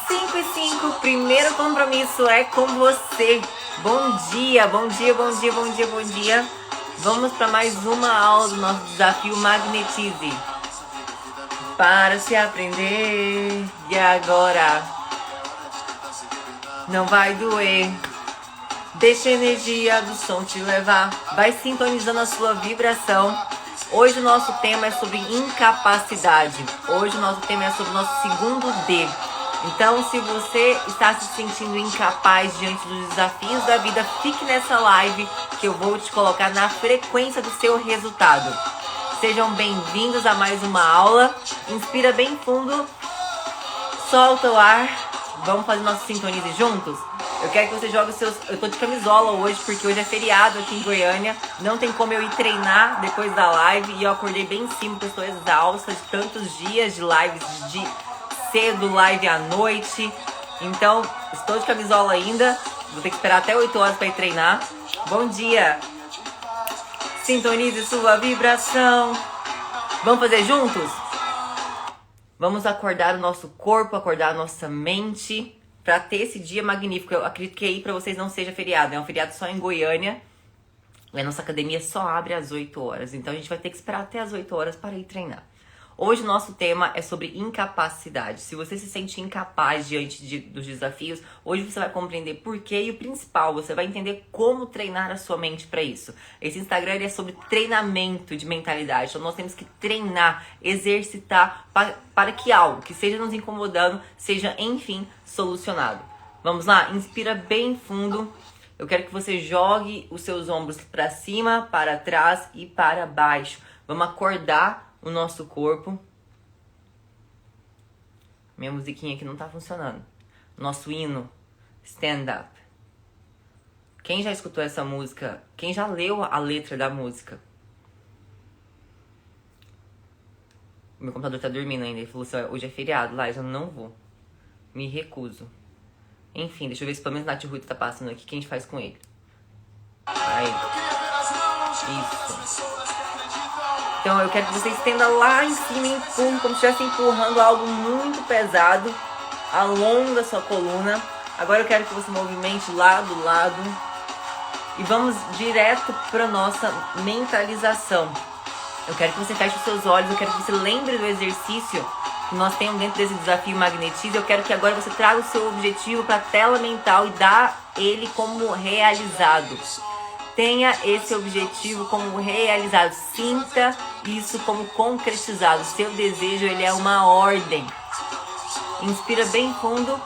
5 e 5, primeiro compromisso é com você. Bom dia, bom dia, bom dia, bom dia, bom dia. Vamos para mais uma aula do nosso desafio Magnetize. Para se aprender, e agora? Não vai doer. Deixa a energia do som te levar. Vai sintonizando a sua vibração. Hoje o nosso tema é sobre incapacidade. Hoje o nosso tema é sobre o nosso segundo D. Então, se você está se sentindo incapaz diante dos desafios da vida, fique nessa live que eu vou te colocar na frequência do seu resultado. Sejam bem-vindos a mais uma aula. Inspira bem fundo, solta o ar. Vamos fazer nosso sintonize juntos? Eu quero que você jogue os seus... Eu tô de camisola hoje, porque hoje é feriado aqui em Goiânia. Não tem como eu ir treinar depois da live. E eu acordei bem em cima, porque eu estou exausta de tantos dias de lives, de cedo, live à noite. Então, estou de camisola ainda. Vou ter que esperar até 8 horas para ir treinar. Bom dia! Sintonize sua vibração. Vamos fazer juntos? Vamos acordar o nosso corpo, acordar a nossa mente, para ter esse dia magnífico. Eu acredito que aí para vocês não seja feriado, é um feriado só em Goiânia. E a nossa academia só abre às 8 horas, então a gente vai ter que esperar até às 8 horas para ir treinar. Hoje o nosso tema é sobre incapacidade. Se você se sente incapaz diante dos desafios, hoje você vai compreender por quê e o principal, você vai entender como treinar a sua mente para isso. Esse Instagram ele é sobre treinamento de mentalidade, então nós temos que treinar, exercitar para que algo que esteja nos incomodando seja, enfim, solucionado. Vamos lá? Inspira bem fundo. Eu quero que você jogue os seus ombros para cima, para trás e para baixo. Vamos acordar o nosso corpo. Minha musiquinha aqui não tá funcionando. Nosso hino, Stand Up. Quem já escutou essa música? Quem já leu a letra da música? Meu computador tá dormindo ainda. Ele falou assim, hoje é feriado, lá eu não vou. Me recuso. Enfim, deixa eu ver se pelo menos Nath Rui tá passando aqui. O que a gente faz com ele? Aí. Isso. Então eu quero que você estenda lá em cima e empurre, como se estivesse empurrando algo muito pesado, alonga a sua coluna. Agora eu quero que você movimente lado a lado e vamos direto para nossa mentalização. Eu quero que você feche os seus olhos, eu quero que você lembre do exercício que nós temos dentro desse desafio Magnetize. Eu quero que agora você traga o seu objetivo para a tela mental e dá ele como realizado. Tenha esse objetivo como realizado. Sinta isso como concretizado. O seu desejo ele é uma ordem. Inspira bem fundo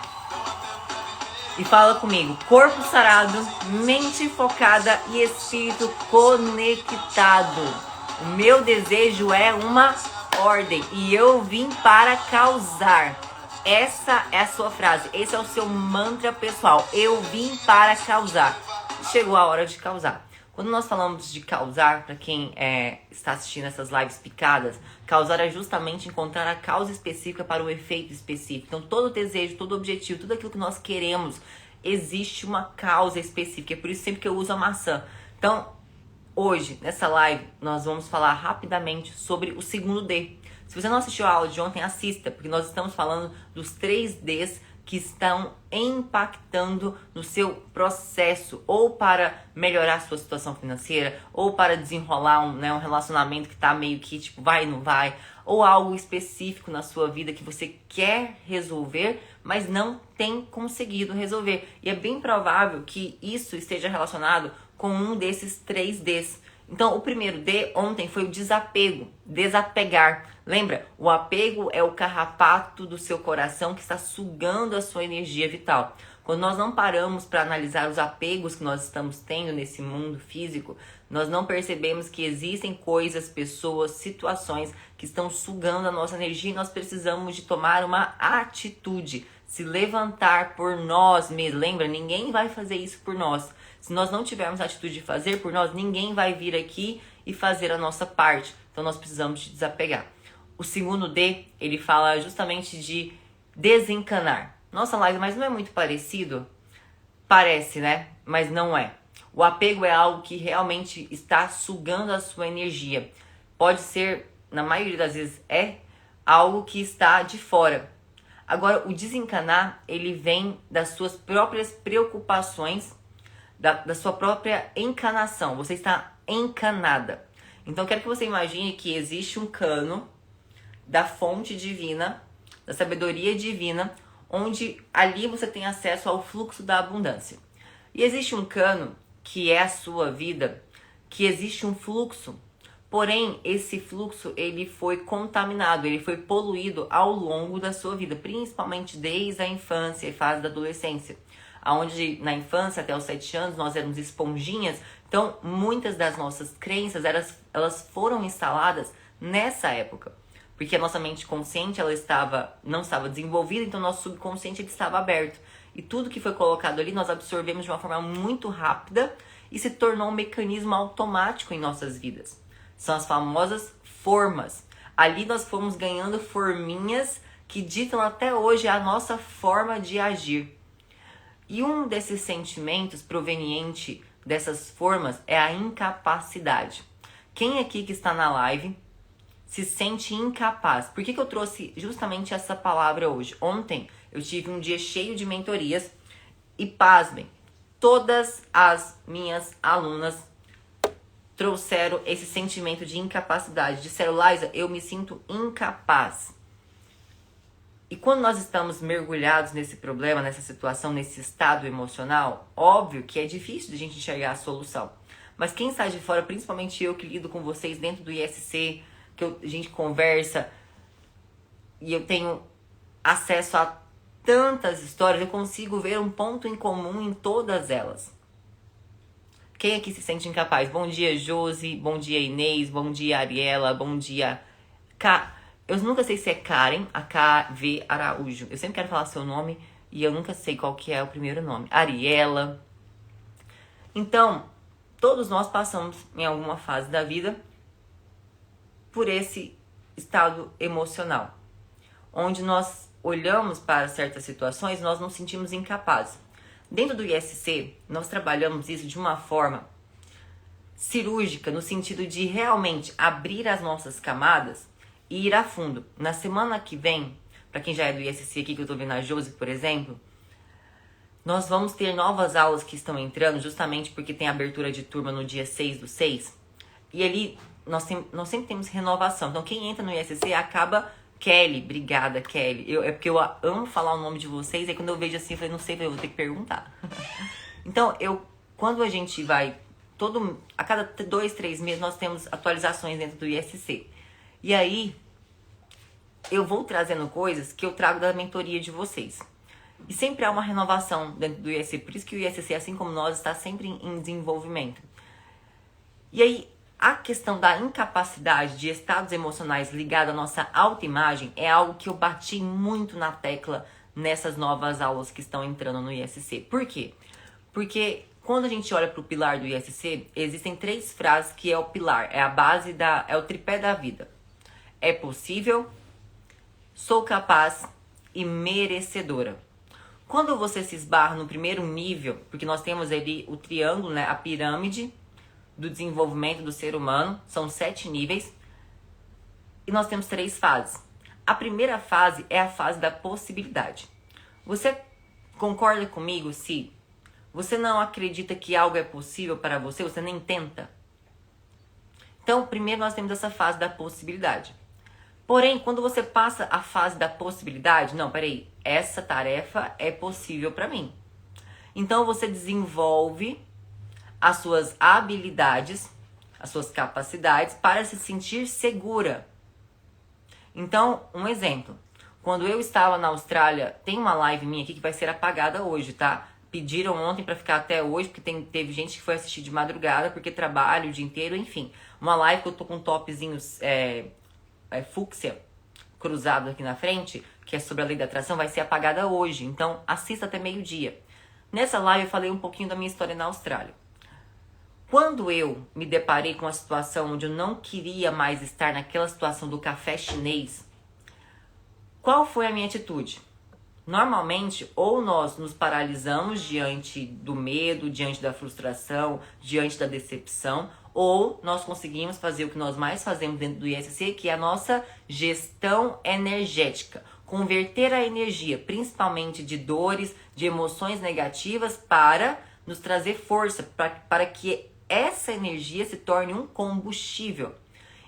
e fala comigo. Corpo sarado, mente focada e espírito conectado. O meu desejo é uma ordem e eu vim para causar. Essa é a sua frase. Esse é o seu mantra pessoal. Eu vim para causar. Chegou a hora de causar. Quando nós falamos de causar, para quem está assistindo essas lives picadas, causar é justamente encontrar a causa específica para o efeito específico. Então, todo desejo, todo objetivo, tudo aquilo que nós queremos, existe uma causa específica. É por isso sempre que eu uso a maçã. Então, hoje, nessa live, nós vamos falar rapidamente sobre o segundo D. Se você não assistiu a aula de ontem, assista, porque nós estamos falando dos 3 Ds que estão impactando no seu processo, ou para melhorar a sua situação financeira, ou para desenrolar um relacionamento que tá meio que tipo vai e não vai, ou algo específico na sua vida que você quer resolver, mas não tem conseguido resolver. E é bem provável que isso esteja relacionado com um desses 3 Ds. Então, o primeiro D ontem foi o desapego, desapegar. Lembra? O apego é o carrapato do seu coração que está sugando a sua energia vital. Quando nós não paramos para analisar os apegos que nós estamos tendo nesse mundo físico, nós não percebemos que existem coisas, pessoas, situações que estão sugando a nossa energia e nós precisamos de tomar uma atitude, se levantar por nós mesmos. Lembra? Ninguém vai fazer isso por nós. Se nós não tivermos a atitude de fazer por nós, ninguém vai vir aqui e fazer a nossa parte. Então nós precisamos de desapegar. O segundo D, ele fala justamente de desencanar. Nossa, Laila, mas não é muito parecido? Parece, né? Mas não é. O apego é algo que realmente está sugando a sua energia. Pode ser, na maioria das vezes, algo que está de fora. Agora, o desencanar, ele vem das suas próprias preocupações, da sua própria encanação. Você está encanada. Então, eu quero que você imagine que existe um cano da fonte divina, da sabedoria divina, onde ali você tem acesso ao fluxo da abundância. E existe um cano, que é a sua vida, que existe um fluxo. Porém, esse fluxo, ele foi contaminado, ele foi poluído ao longo da sua vida, principalmente desde a infância e fase da adolescência. Onde na infância, até os 7 anos, nós éramos esponjinhas. Então, muitas das nossas crenças, elas foram instaladas nessa época. Porque a nossa mente consciente, não estava desenvolvida, então nosso subconsciente ele estava aberto. E tudo que foi colocado ali, nós absorvemos de uma forma muito rápida e se tornou um mecanismo automático em nossas vidas. São as famosas formas. Ali nós fomos ganhando forminhas que ditam até hoje a nossa forma de agir. E um desses sentimentos proveniente dessas formas é a incapacidade. Quem aqui que está na live se sente incapaz? Por que eu trouxe justamente essa palavra hoje? Ontem eu tive um dia cheio de mentorias e pasmem, todas as minhas alunas trouxeram esse sentimento de incapacidade. Disseram, Laísa, eu me sinto incapaz. E quando nós estamos mergulhados nesse problema, nessa situação, nesse estado emocional, óbvio que é difícil de a gente enxergar a solução. Mas quem sai de fora, principalmente eu que lido com vocês dentro do ISC, que a gente conversa e eu tenho acesso a tantas histórias, eu consigo ver um ponto em comum em todas elas. Quem aqui se sente incapaz? Bom dia, Josi. Bom dia, Inês. Bom dia, Ariela. Bom dia, Eu nunca sei se é Karen, a KV Araújo. Eu sempre quero falar seu nome e eu nunca sei qual que é o primeiro nome. Ariela. Então, todos nós passamos em alguma fase da vida por esse estado emocional, onde nós olhamos para certas situações e nós nos sentimos incapazes. Dentro do ISC, nós trabalhamos isso de uma forma cirúrgica, no sentido de realmente abrir as nossas camadas e ir a fundo. Na semana que vem, para quem já é do ISC aqui, que eu tô vendo a Josi, por exemplo, nós vamos ter novas aulas que estão entrando, justamente porque tem abertura de turma no dia 6/6. E ali, nós sempre temos renovação. Então, quem entra no ISC acaba... Kelly, obrigada, Kelly. É porque eu amo falar o nome de vocês, aí quando eu vejo assim, eu falei, não sei, eu vou ter que perguntar. Então, quando a gente vai, a cada 2, 3 meses, nós temos atualizações dentro do ISC. E aí, eu vou trazendo coisas que eu trago da mentoria de vocês. E sempre há uma renovação dentro do ISC, por isso que o ISC, assim como nós, está sempre em desenvolvimento. E aí, a questão da incapacidade de estados emocionais ligada à nossa autoimagem é algo que eu bati muito na tecla nessas novas aulas que estão entrando no ISC. Por quê? Porque quando a gente olha para o pilar do ISC, existem 3 frases que é o pilar, é a base é o tripé da vida. É possível, sou capaz e merecedora. Quando você se esbarra no primeiro nível, porque nós temos ali o triângulo, né, a pirâmide do desenvolvimento do ser humano, são 7 níveis, e nós temos 3 fases. A primeira fase é a fase da possibilidade. Você concorda comigo se você não acredita que algo é possível para você, você nem tenta? Então, primeiro nós temos essa fase da possibilidade. Porém, quando você passa a fase da possibilidade, não, peraí, essa tarefa é possível para mim. Então, você desenvolve as suas habilidades, as suas capacidades para se sentir segura. Então, um exemplo. Quando eu estava na Austrália, tem uma live minha aqui que vai ser apagada hoje, tá? Pediram ontem para ficar até hoje, porque teve gente que foi assistir de madrugada, porque trabalha o dia inteiro, enfim. Uma live que eu tô com um topzinho fúcsia cruzado aqui na frente, que é sobre a lei da atração, vai ser apagada hoje. Então, assista até meio-dia. Nessa live eu falei um pouquinho da minha história na Austrália. Quando eu me deparei com a situação onde eu não queria mais estar naquela situação do café chinês, qual foi a minha atitude? Normalmente, ou nós nos paralisamos diante do medo, diante da frustração, diante da decepção, ou nós conseguimos fazer o que nós mais fazemos dentro do ISC, que é a nossa gestão energética. converter a energia, principalmente de dores, de emoções negativas, para nos trazer força, para que essa energia se torne um combustível.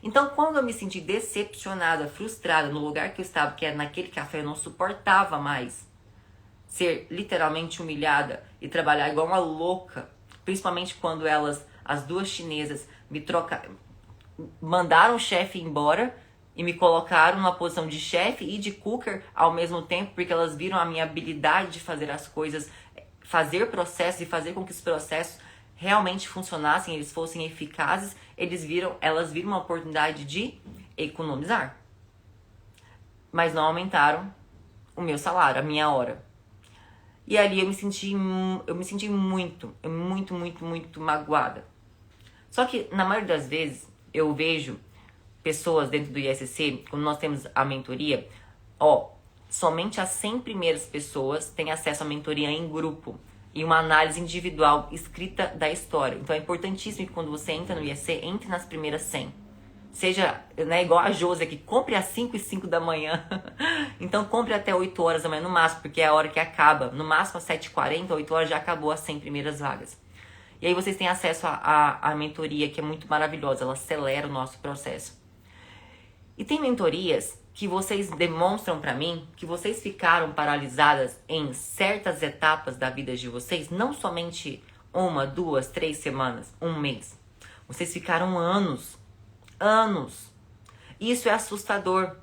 Então, quando eu me senti decepcionada, frustrada no lugar que eu estava, que era naquele café, eu não suportava mais ser literalmente humilhada e trabalhar igual uma louca, principalmente quando as duas chinesas, mandaram o chefe embora e me colocaram numa posição de chefe e de cooker ao mesmo tempo, porque elas viram a minha habilidade de fazer as coisas, fazer processos e fazer com que os processos realmente funcionassem, eles fossem eficazes. Elas viram uma oportunidade de economizar, mas não aumentaram o meu salário, a minha hora. E ali eu me senti muito magoada. Só que na maioria das vezes eu vejo pessoas dentro do ISC, quando nós temos a mentoria, somente as 100 primeiras pessoas têm acesso à mentoria em grupo e uma análise individual escrita da história. Então é importantíssimo que quando você entra no ISC, entre nas primeiras 100. Seja, igual a Josi aqui, compre às 5 e 5 da manhã. Então compre até 8 horas da manhã no máximo, porque é a hora que acaba. No máximo às 7h40, 8 horas já acabou as 100 primeiras vagas. E aí vocês têm acesso à mentoria, que é muito maravilhosa, ela acelera o nosso processo. E tem mentorias que vocês demonstram pra mim que vocês ficaram paralisadas em certas etapas da vida de vocês, não somente 1, 2, 3 semanas, 1 mês. Vocês ficaram anos. Isso é assustador,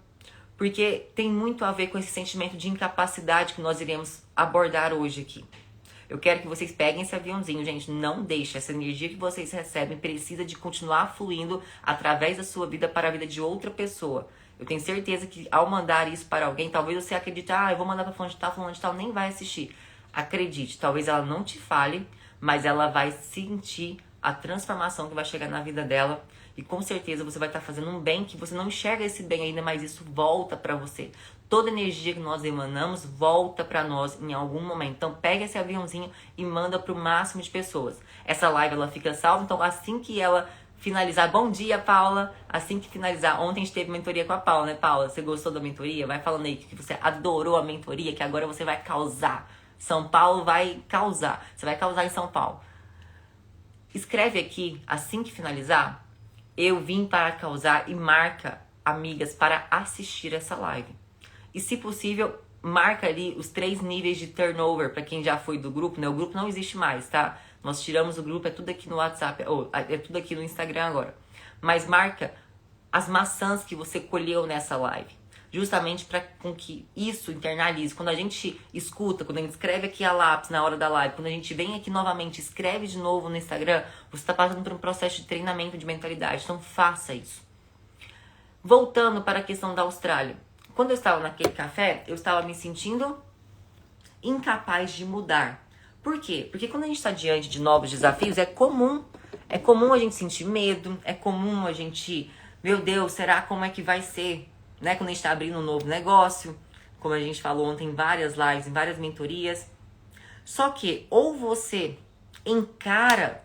porque tem muito a ver com esse sentimento de incapacidade que nós iremos abordar hoje aqui. Eu quero que vocês peguem esse aviãozinho, gente. Não deixe. Essa energia que vocês recebem precisa de continuar fluindo através da sua vida para a vida de outra pessoa. Eu tenho certeza que ao mandar isso para alguém, talvez você acredite, eu vou mandar para fulano de tal, nem vai assistir. Acredite, talvez ela não te fale, mas ela vai sentir a transformação que vai chegar na vida dela. E com certeza você vai estar fazendo um bem que você não enxerga esse bem ainda, mas isso volta para você. Toda energia que nós emanamos volta para nós em algum momento. Então pega esse aviãozinho e manda para o máximo de pessoas. Essa live ela fica salva, então assim que ela finalizar, bom dia, Paula. Assim que finalizar, ontem a gente teve mentoria com a Paula, né, Paula? Você gostou da mentoria? Vai falando aí que você adorou a mentoria, que agora você vai causar. São Paulo vai causar. Você vai causar em São Paulo. Escreve aqui, assim que finalizar, eu vim para causar, e marca amigas para assistir essa live. E se possível, marca ali os 3 níveis de turnover para quem já foi do grupo, né? O grupo não existe mais, tá? Nós tiramos o grupo, é tudo aqui no WhatsApp, é tudo aqui no Instagram agora. Mas marca as maçãs que você colheu nessa live. Justamente para com que isso internalize. Quando a gente escuta, quando a gente escreve aqui a lápis na hora da live, quando a gente vem aqui novamente, escreve de novo no Instagram, você está passando por um processo de treinamento de mentalidade. Então faça isso. Voltando para a questão da Austrália. Quando eu estava naquele café, eu estava me sentindo incapaz de mudar. Por quê? Porque quando a gente está diante de novos desafios, é comum a gente sentir medo, é comum a gente, meu Deus, será como é que vai ser? Né? Quando a gente está abrindo um novo negócio, como a gente falou ontem em várias lives, em várias mentorias. Só que ou você encara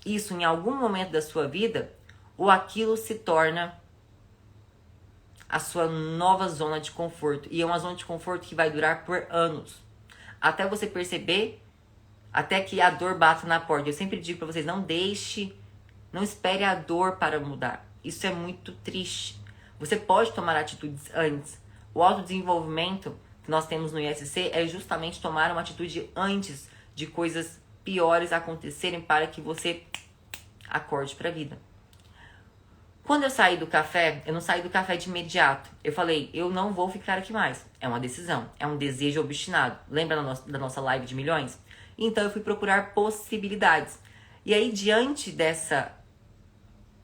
isso em algum momento da sua vida, ou aquilo se torna a sua nova zona de conforto. E é uma zona de conforto que vai durar por anos. Até você perceber, até que a dor bata na porta. Eu sempre digo pra vocês, não espere a dor para mudar. Isso é muito triste. Você pode tomar atitudes antes. O autodesenvolvimento que nós temos no ISC é justamente tomar uma atitude antes de coisas piores acontecerem para que você acorde para a vida. Quando eu saí do café, eu não saí do café de imediato. Eu falei, eu não vou ficar aqui mais. É uma decisão, é um desejo obstinado. Lembra da nossa live de milhões? Então eu fui procurar possibilidades. E aí, diante dessa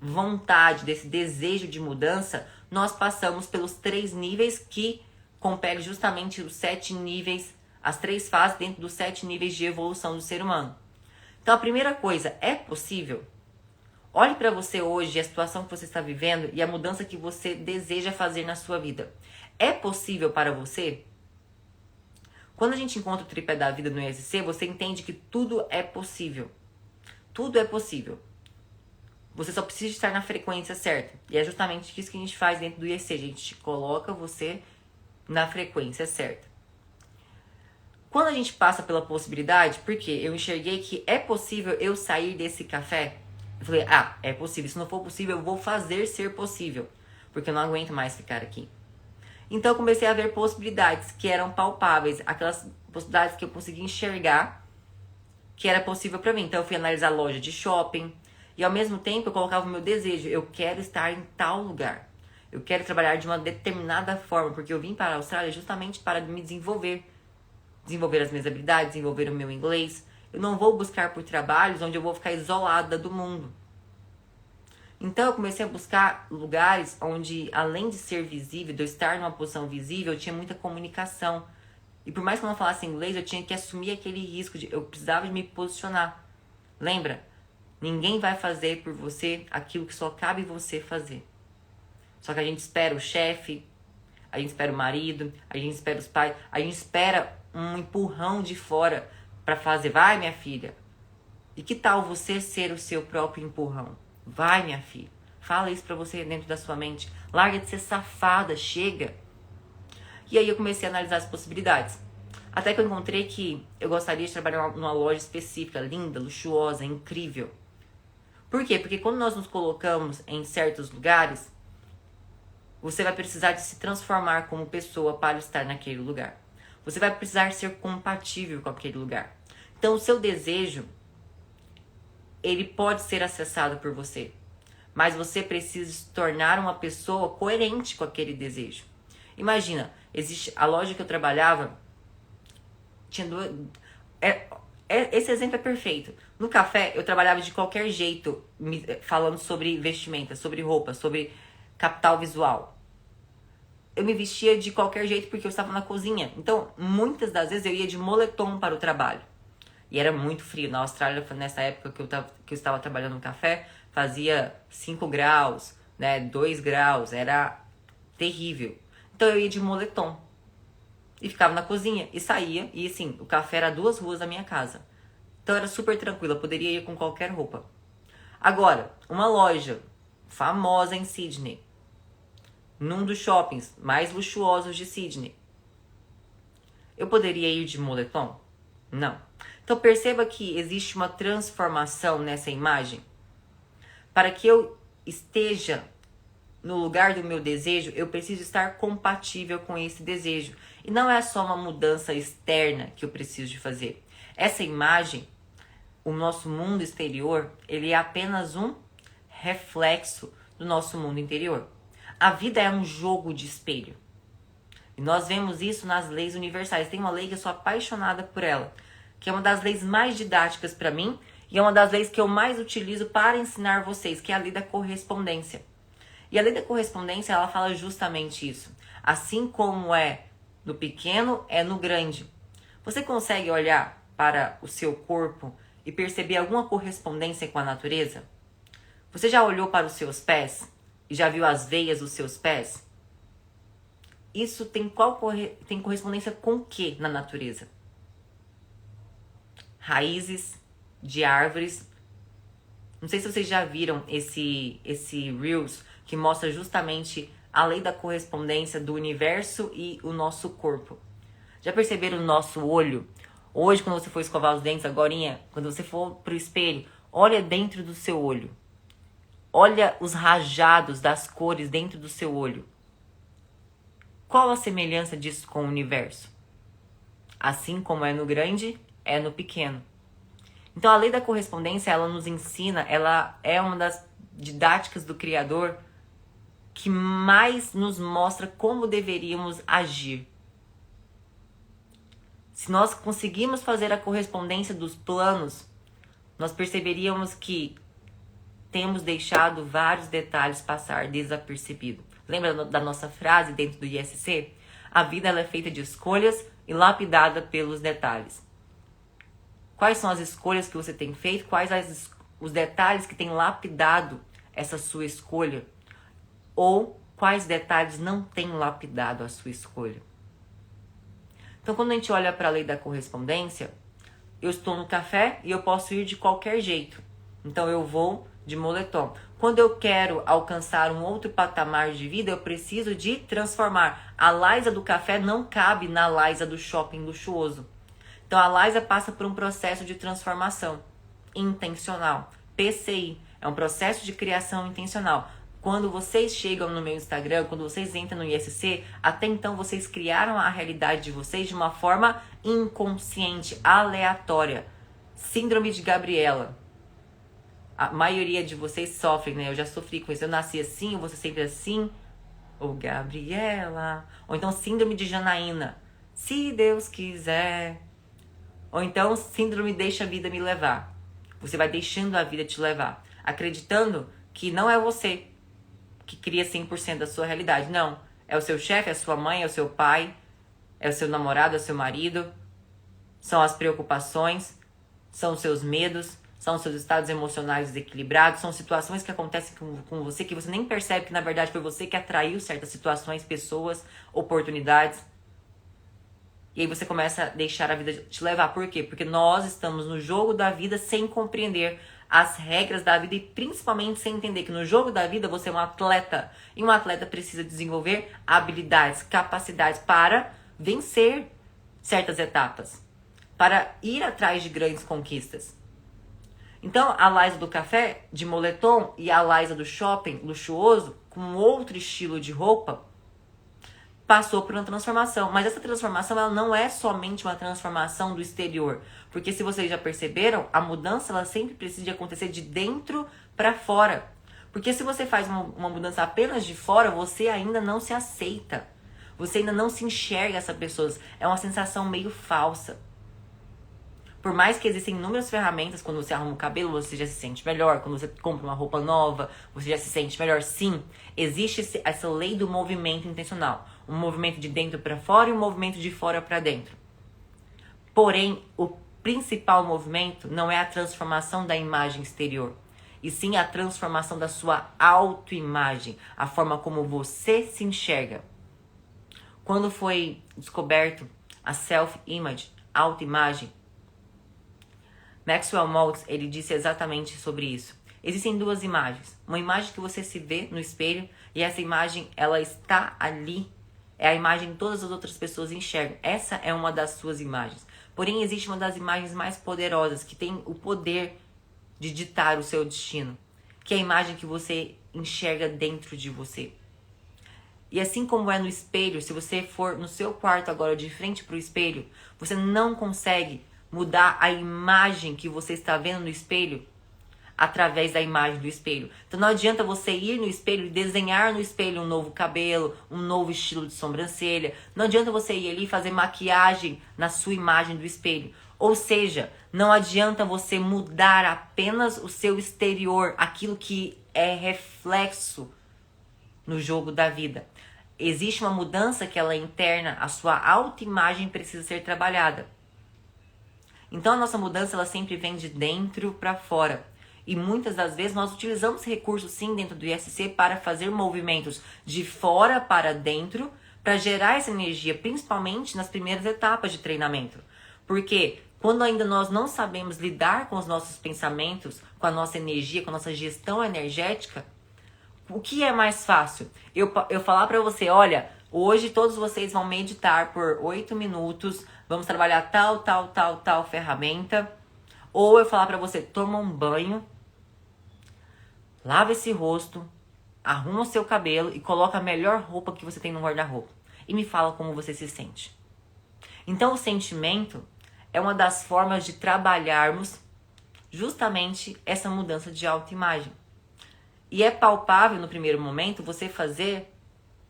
vontade, desse desejo de mudança, nós passamos pelos 3 níveis que compõem justamente os 7 níveis, as 3 fases dentro dos 7 níveis de evolução do ser humano. Então a primeira coisa, é possível? Olhe para você hoje, a situação que você está vivendo e a mudança que você deseja fazer na sua vida. É possível para você? Quando a gente encontra o tripé da vida no ESC, você entende que tudo é possível. Tudo é possível. Você só precisa estar na frequência certa. E é justamente isso que a gente faz dentro do IEC. A gente coloca você na frequência certa. Quando a gente passa pela possibilidade, porque eu enxerguei que é possível eu sair desse café, eu falei, é possível. Se não for possível, eu vou fazer ser possível, porque eu não aguento mais ficar aqui. Então eu comecei a ver possibilidades que eram palpáveis, aquelas possibilidades que eu conseguia enxergar que era possível para mim. Então eu fui analisar loja de shopping e ao mesmo tempo eu colocava o meu desejo, eu quero estar em tal lugar. Eu quero trabalhar de uma determinada forma, porque eu vim para a Austrália justamente para me desenvolver as minhas habilidades, desenvolver o meu inglês. Eu não vou buscar por trabalhos onde eu vou ficar isolada do mundo. Então eu comecei a buscar lugares onde, além de ser visível, de eu estar numa posição visível, eu tinha muita comunicação. E por mais que eu não falasse inglês, eu tinha que assumir aquele risco de eu precisava de me posicionar. Lembra? Ninguém vai fazer por você aquilo que só cabe você fazer. Só que a gente espera o chefe, a gente espera o marido, a gente espera os pais, a gente espera um empurrão de fora para fazer. Vai, minha filha. E que tal você ser o seu próprio empurrão? Vai, minha filha. Fala isso pra você dentro da sua mente. Larga de ser safada, chega. E aí eu comecei a analisar as possibilidades. Até que eu encontrei que eu gostaria de trabalhar numa loja específica, linda, luxuosa, incrível. Por quê? Porque quando nós nos colocamos em certos lugares, você vai precisar de se transformar como pessoa para estar naquele lugar. Você vai precisar ser compatível com aquele lugar. Então o seu desejo, ele pode ser acessado por você. Mas você precisa se tornar uma pessoa coerente com aquele desejo. Imagina, existe a loja que eu trabalhava, tinha duas... esse exemplo é perfeito. No café, eu trabalhava de qualquer jeito, falando sobre vestimenta, sobre roupa, sobre capital visual. Eu me vestia de qualquer jeito porque eu estava na cozinha. Então, muitas das vezes eu ia de moletom para o trabalho. E era muito frio. Na Austrália, nessa época que eu estava trabalhando no café, fazia 5 graus, né, 2 graus. Era terrível. Então eu ia de moletom. E ficava na cozinha. E saía. E assim, o café era 2 ruas da minha casa. Então era super tranquilo. Eu poderia ir com qualquer roupa. Agora, uma loja famosa em Sydney. Num dos shoppings mais luxuosos de Sydney. Eu poderia ir de moletom? Não. Então perceba que existe uma transformação nessa imagem. Para que eu esteja no lugar do meu desejo, eu preciso estar compatível com esse desejo. E não é só uma mudança externa que eu preciso de fazer. Essa imagem, o nosso mundo exterior, ele é apenas um reflexo do nosso mundo interior. A vida é um jogo de espelho. E nós vemos isso nas leis universais. Tem uma lei que eu sou apaixonada por ela, que é uma das leis mais didáticas para mim e é uma das leis que eu mais utilizo para ensinar vocês, que é a lei da correspondência. E a lei da correspondência, ela fala justamente isso. Assim como é no pequeno, é no grande. Você consegue olhar para o seu corpo e perceber alguma correspondência com a natureza? Você já olhou para os seus pés e já viu as veias dos seus pés? Isso tem correspondência com o que na natureza? Raízes de árvores. Não sei se vocês já viram esse Reels que mostra justamente a lei da correspondência do universo e o nosso corpo. Já perceberam o nosso olho? Hoje, quando você for escovar os dentes, agorinha, quando você for pro espelho, olha dentro do seu olho. Olha os rajados das cores dentro do seu olho. Qual a semelhança disso com o universo? Assim como é no grande, é no pequeno. Então a lei da correspondência, ela nos ensina, ela é uma das didáticas do Criador que mais nos mostra como deveríamos agir. Se nós conseguimos fazer a correspondência dos planos, nós perceberíamos que temos deixado vários detalhes passar desapercebido. Lembra da nossa frase dentro do ISC? A vida ela é feita de escolhas e lapidada pelos detalhes. Quais são as escolhas que você tem feito? Quais os detalhes que têm lapidado essa sua escolha? Ou quais detalhes não têm lapidado a sua escolha? Então, quando a gente olha para a lei da correspondência, eu estou no café e eu posso ir de qualquer jeito. Então, eu vou de moletom. Quando eu quero alcançar um outro patamar de vida, eu preciso de transformar. A Liza do café não cabe na Liza do shopping luxuoso. Então a Liza passa por um processo de transformação intencional. PCI é um processo de criação intencional. Quando vocês chegam no meu Instagram, quando vocês entram no ISC, até então vocês criaram a realidade de vocês de uma forma inconsciente, aleatória. Síndrome de Gabriela. A maioria de vocês sofrem, né? Eu já sofri com isso. Eu nasci assim, eu vou ser sempre assim. Ou Gabriela. Ou então síndrome de Janaína. Se Deus quiser. Ou então síndrome deixa a vida me levar. Você vai deixando a vida te levar. Acreditando que não é você que cria 100% da sua realidade. Não. É o seu chefe, é a sua mãe, é o seu pai, é o seu namorado, é o seu marido. São as preocupações, são os seus medos, são os seus estados emocionais desequilibrados, são situações que acontecem com você que você nem percebe que na verdade foi você que atraiu certas situações, pessoas, oportunidades. E aí você começa a deixar a vida te levar. Por quê? Porque nós estamos no jogo da vida sem compreender as regras da vida e principalmente sem entender que no jogo da vida você é um atleta. E um atleta precisa desenvolver habilidades, capacidades para vencer certas etapas. Para ir atrás de grandes conquistas. Então, a Liza do café, de moletom, e a Liza do shopping, luxuoso, com outro estilo de roupa, passou por uma transformação. Mas essa transformação, ela não é somente uma transformação do exterior. Porque se vocês já perceberam, a mudança, ela sempre precisa de acontecer de dentro para fora. Porque se você faz uma mudança apenas de fora, você ainda não se aceita. Você ainda não se enxerga essa pessoa. É uma sensação meio falsa. Por mais que existem inúmeras ferramentas, quando você arruma o cabelo, você já se sente melhor. Quando você compra uma roupa nova, você já se sente melhor. Sim, existe essa lei do movimento intencional. Um movimento de dentro para fora e um movimento de fora para dentro. Porém, o principal movimento não é a transformação da imagem exterior, e sim a transformação da sua autoimagem, a forma como você se enxerga. Quando foi descoberto a self-image, autoimagem, Maxwell Maltz, ele disse exatamente sobre isso. Existem duas imagens. Uma imagem que você se vê no espelho e essa imagem, ela está ali. É a imagem que todas as outras pessoas enxergam. Essa é uma das suas imagens. Porém, existe uma das imagens mais poderosas, que tem o poder de ditar o seu destino. Que é a imagem que você enxerga dentro de você. E assim como é no espelho, se você for no seu quarto agora de frente para o espelho, você não consegue mudar a imagem que você está vendo no espelho através da imagem do espelho. Então não adianta você ir no espelho e desenhar no espelho um novo cabelo, um novo estilo de sobrancelha. Não adianta você ir ali e fazer maquiagem na sua imagem do espelho. Ou seja, não adianta você mudar apenas o seu exterior, aquilo que é reflexo no jogo da vida. Existe uma mudança que ela é interna, a sua autoimagem precisa ser trabalhada. Então a nossa mudança, ela sempre vem de dentro para fora. E muitas das vezes nós utilizamos recursos sim dentro do ISC para fazer movimentos de fora para dentro, para gerar essa energia, principalmente nas primeiras etapas de treinamento. Porque quando ainda nós não sabemos lidar com os nossos pensamentos, com a nossa energia, com a nossa gestão energética, o que é mais fácil? Eu falar para você, olha, hoje todos vocês vão meditar por 8 minutos, vamos trabalhar tal ferramenta. Ou eu falar pra você, toma um banho, lava esse rosto, arruma o seu cabelo e coloca a melhor roupa que você tem no guarda-roupa. E me fala como você se sente. Então o sentimento é uma das formas de trabalharmos justamente essa mudança de autoimagem. E é palpável no primeiro momento você fazer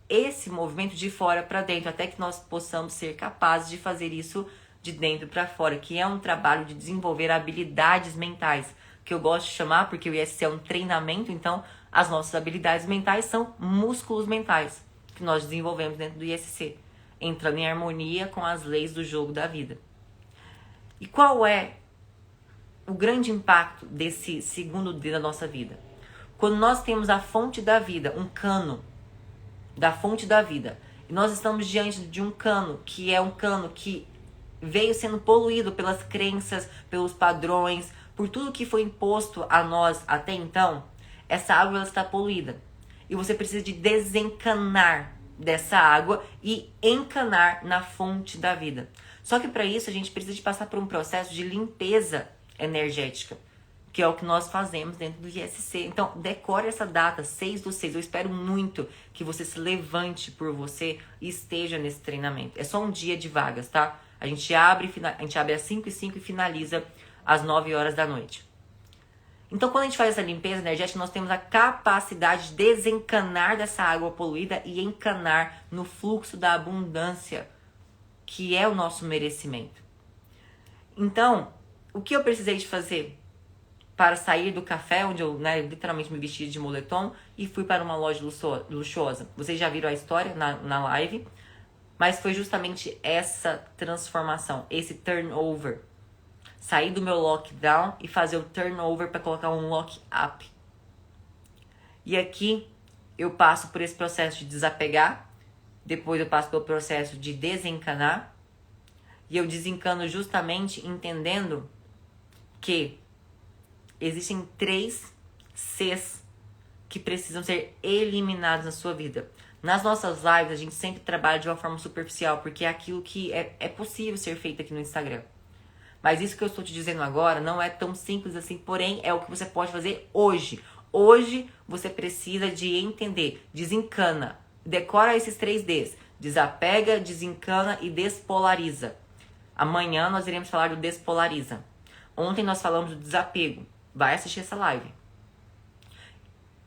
esse movimento de fora para dentro, até que nós possamos ser capazes de fazer isso de dentro para fora, que é um trabalho de desenvolver habilidades mentais, que eu gosto de chamar, porque o ISC é um treinamento, então as nossas habilidades mentais são músculos mentais, que nós desenvolvemos dentro do ISC, entrando em harmonia com as leis do jogo da vida. E qual é o grande impacto desse segundo D da nossa vida? Quando nós temos a fonte da vida, um cano da fonte da vida, e nós estamos diante de um cano que é um cano que veio sendo poluído pelas crenças, pelos padrões, Por tudo que foi imposto a nós até então, essa água ela está poluída. E você precisa de desencanar dessa água e encanar na fonte da vida. Só que para isso a gente precisa de passar por um processo de limpeza energética, que é o que nós fazemos dentro do ISC. Então, decore essa data, 6/6. Eu espero muito que você se levante por você e esteja nesse treinamento. É só um dia de vagas, tá? A gente abre às 5h05 e finaliza às 9 horas da noite. Então, quando a gente faz essa limpeza energética, nós temos a capacidade de desencanar dessa água poluída e encanar no fluxo da abundância, que é o nosso merecimento. Então, o que eu precisei de fazer para sair do café, onde eu literalmente me vesti de moletom e fui para uma loja luxuosa? Vocês já viram a história na live, mas foi justamente essa transformação, esse turnover. Sair do meu lockdown e fazer o turnover para colocar um lock up. E aqui eu passo por esse processo de desapegar, depois eu passo pelo processo de desencanar, e eu desencano justamente entendendo que existem 3 Cs que precisam ser eliminados na sua vida. Nas nossas lives a gente sempre trabalha de uma forma superficial, porque é aquilo que é possível ser feito aqui no Instagram. Mas isso que eu estou te dizendo agora não é tão simples assim, porém é o que você pode fazer hoje. Hoje você precisa de entender, desencana, decora esses 3 Ds, desapega, desencana e despolariza. Amanhã nós iremos falar do despolariza. Ontem nós falamos do desapego, vai assistir essa live.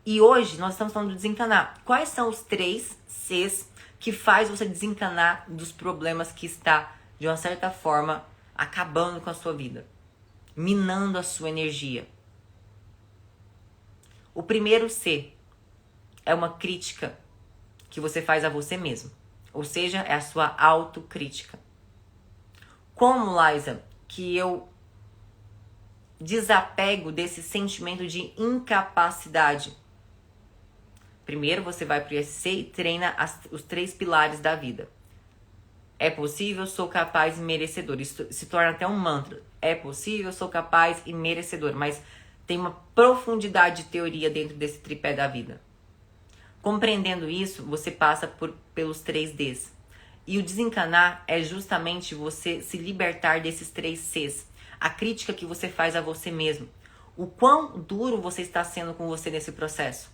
E hoje nós estamos falando do desencanar. Quais são os 3 Cs que faz você desencanar dos problemas que está, de uma certa forma, acabando com a sua vida, minando a sua energia? O primeiro C é uma crítica que você faz a você mesmo, ou seja, é a sua autocrítica. Como, Liza, que eu desapego desse sentimento de incapacidade? Primeiro você vai para o ISC e treina os 3 pilares da vida. É possível, sou capaz e merecedor. Isso se torna até um mantra. É possível, sou capaz e merecedor. Mas tem uma profundidade de teoria dentro desse tripé da vida. Compreendendo isso, você passa pelos 3 Ds. E o desencanar é justamente você se libertar desses 3 Cs. A crítica que você faz a você mesmo. O quão duro você está sendo com você nesse processo.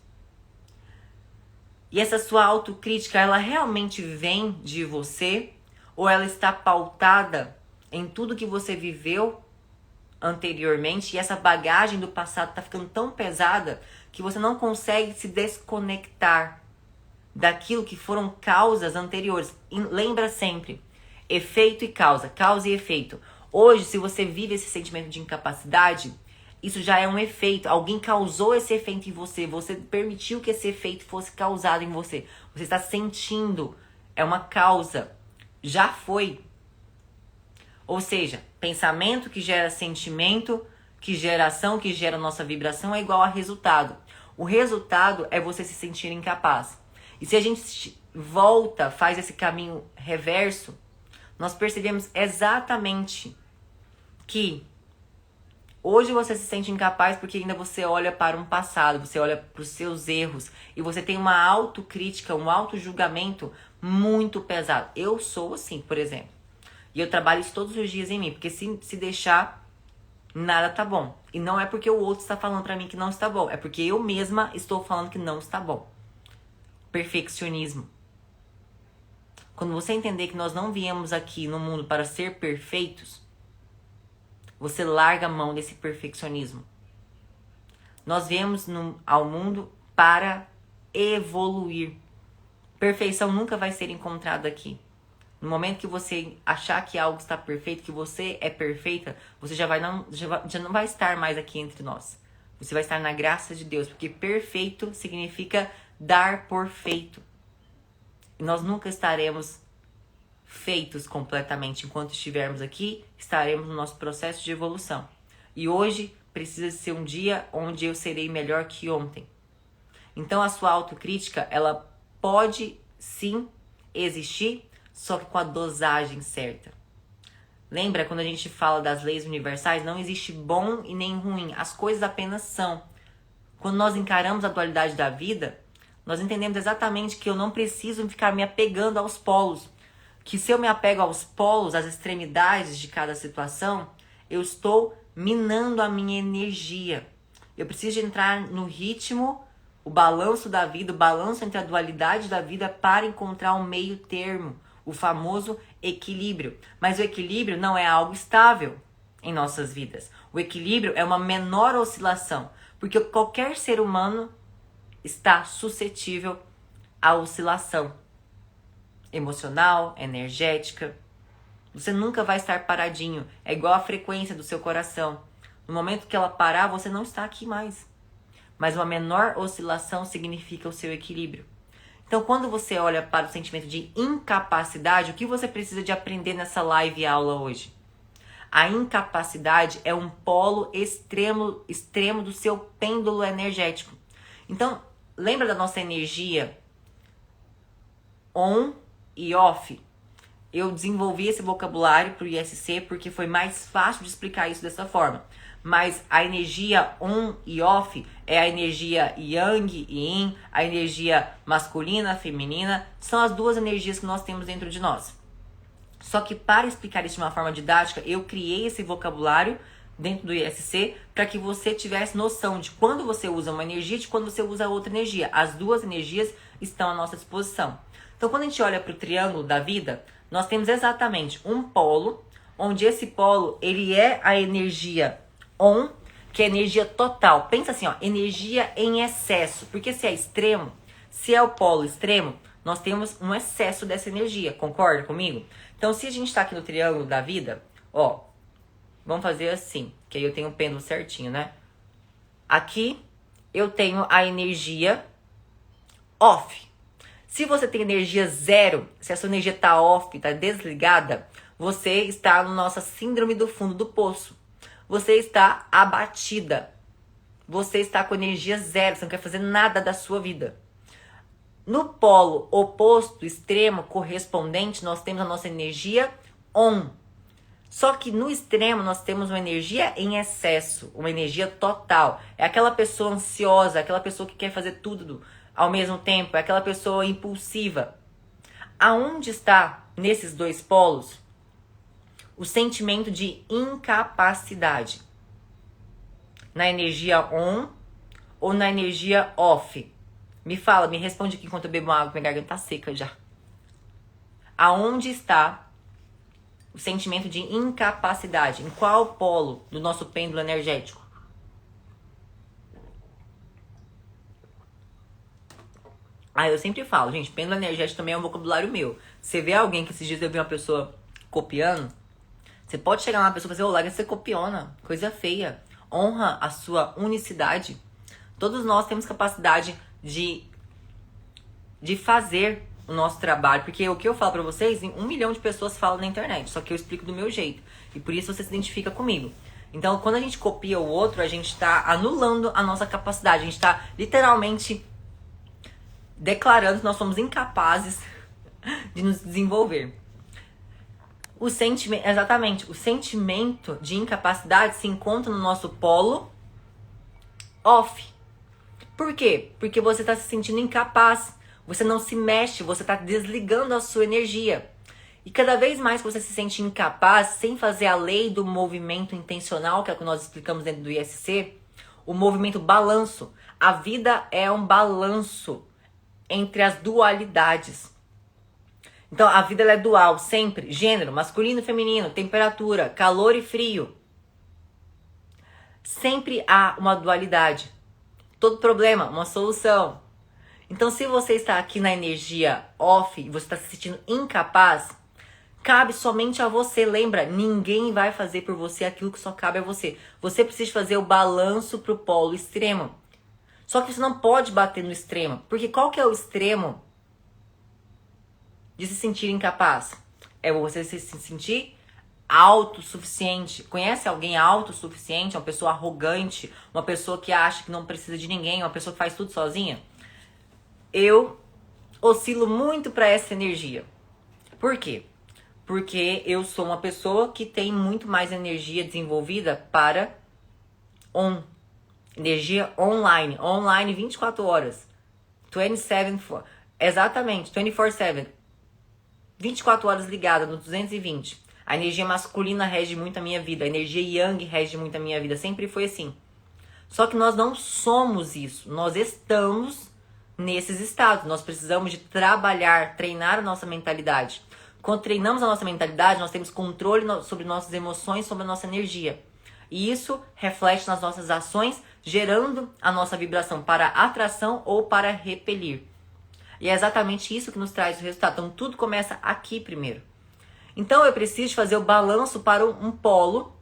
E essa sua autocrítica, ela realmente vem de você? Ou ela está pautada em tudo que você viveu anteriormente e essa bagagem do passado está ficando tão pesada que você não consegue se desconectar daquilo que foram causas anteriores? E lembra sempre, efeito e causa e efeito. Hoje, se você vive esse sentimento de incapacidade, isso já é um efeito. Alguém causou esse efeito em você, você permitiu que esse efeito fosse causado em você. Você está sentindo, é uma causa. Já foi. Ou seja, pensamento que gera sentimento, que gera ação, que gera nossa vibração é igual a resultado. O resultado é você se sentir incapaz. E se a gente volta, faz esse caminho reverso, nós percebemos exatamente que hoje você se sente incapaz porque ainda você olha para um passado, você olha para os seus erros e você tem uma autocrítica, um autojulgamento muito pesado. Eu sou assim, por exemplo. E eu trabalho isso todos os dias em mim, porque se deixar, nada tá bom. E não é porque o outro está falando para mim que não está bom, é porque eu mesma estou falando que não está bom. Perfeccionismo. Quando você entender que nós não viemos aqui no mundo para ser perfeitos, você larga a mão desse perfeccionismo. Nós viemos ao mundo para evoluir. Perfeição nunca vai ser encontrada aqui. No momento que você achar que algo está perfeito, que você é perfeita, você já não vai estar mais aqui entre nós. Você vai estar na graça de Deus, porque perfeito significa dar por feito. E nós nunca estaremos feitos completamente. Enquanto estivermos aqui, estaremos no nosso processo de evolução. E hoje precisa ser um dia onde eu serei melhor que ontem. Então a sua autocrítica, ela pode sim existir, só que com a dosagem certa. Lembra quando a gente fala das leis universais? Não existe bom e nem ruim. As coisas apenas são. Quando nós encaramos a dualidade da vida, nós entendemos exatamente que eu não preciso ficar me apegando aos polos. Que se eu me apego aos polos, às extremidades de cada situação, eu estou minando a minha energia. Eu preciso de entrar no ritmo, o balanço da vida, o balanço entre a dualidade da vida para encontrar um meio termo, o famoso equilíbrio. Mas o equilíbrio não é algo estável em nossas vidas. O equilíbrio é uma menor oscilação, porque qualquer ser humano está suscetível à oscilação emocional, energética. Você nunca vai estar paradinho. É igual a frequência do seu coração. No momento que ela parar, você não está aqui mais. Mas uma menor oscilação significa o seu equilíbrio. Então, quando você olha para o sentimento de incapacidade, o que você precisa de aprender nessa live aula hoje? A incapacidade é um polo extremo do seu pêndulo energético. Então, lembra da nossa energia on e off? Eu desenvolvi esse vocabulário para o ISC porque foi mais fácil de explicar isso dessa forma. Mas a energia on e off é a energia yang e yin, a energia masculina, feminina, são as duas energias que nós temos dentro de nós. Só que para explicar isso de uma forma didática, eu criei esse vocabulário dentro do ISC para que você tivesse noção de quando você usa uma energia e de quando você usa outra energia. As duas energias estão à nossa disposição. Então, quando a gente olha para o triângulo da vida, nós temos exatamente um polo, onde esse polo ele é a energia on, que é energia total. Pensa assim, ó, energia em excesso. Porque se é extremo, se é o polo extremo, nós temos um excesso dessa energia. Concorda comigo? Então, se a gente está aqui no triângulo da vida, ó, vamos fazer assim, que aí eu tenho o pêndulo certinho, né? Aqui eu tenho a energia off. Se você tem energia zero, se a sua energia está off, está desligada, você está na nossa síndrome do fundo do poço. Você está abatida. Você está com energia zero, você não quer fazer nada da sua vida. No polo oposto, extremo, correspondente, nós temos a nossa energia on. Só que no extremo nós temos uma energia em excesso, uma energia total. É aquela pessoa ansiosa, aquela pessoa que quer fazer tudo ao mesmo tempo, é aquela pessoa impulsiva. Aonde está, nesses dois polos, o sentimento de incapacidade? Na energia on ou na energia off? Me fala, me responde aqui enquanto eu bebo água, minha garganta tá seca já. Aonde está o sentimento de incapacidade? Em qual polo do nosso pêndulo energético? Eu sempre falo, gente, pêndulo energético também é um vocabulário meu. Você vê alguém que esses dias eu vi uma pessoa copiando, você pode chegar numa pessoa e fazer, larga ser copiona, coisa feia. Honra a sua unicidade. Todos nós temos capacidade de fazer o nosso trabalho, porque o que eu falo pra vocês, 1 milhão de pessoas falam na internet, só que eu explico do meu jeito, e por isso você se identifica comigo. Então, quando a gente copia o outro, a gente tá anulando a nossa capacidade, a gente tá literalmente declarando que nós somos incapazes de nos desenvolver. O sentimento, exatamente, o sentimento de incapacidade se encontra no nosso polo off. Por quê? Porque você está se sentindo incapaz, você não se mexe, você está desligando a sua energia. E cada vez mais que você se sente incapaz, sem fazer a lei do movimento intencional, que é o que nós explicamos dentro do ISC, o movimento balanço. A vida é um balanço entre as dualidades. Então, a vida ela é dual, sempre. Gênero, masculino e feminino, temperatura, calor e frio. Sempre há uma dualidade. Todo problema, uma solução. Então, se você está aqui na energia off e você está se sentindo incapaz, cabe somente a você. Lembra, ninguém vai fazer por você aquilo que só cabe a você. Você precisa fazer o balanço para o polo extremo. Só que você não pode bater no extremo. Porque qual que é o extremo de se sentir incapaz? É você se sentir autossuficiente. Conhece alguém autossuficiente? Uma pessoa arrogante, uma pessoa que acha que não precisa de ninguém, uma pessoa que faz tudo sozinha? Eu oscilo muito para essa energia. Por quê? Porque eu sou uma pessoa que tem muito mais energia desenvolvida para energia online. Online 24 horas. 27, exatamente, 24/7. 24 horas ligada no 220. A energia masculina rege muito a minha vida. A energia yang rege muito a minha vida. Sempre foi assim. Só que nós não somos isso. Nós estamos nesses estados. Nós precisamos de trabalhar, treinar a nossa mentalidade. Quando treinamos a nossa mentalidade, nós temos controle sobre nossas emoções, sobre a nossa energia. E isso reflete nas nossas ações, gerando a nossa vibração para atração ou para repelir. E é exatamente isso que nos traz o resultado. Então tudo começa aqui primeiro. Então eu preciso fazer o balanço para um polo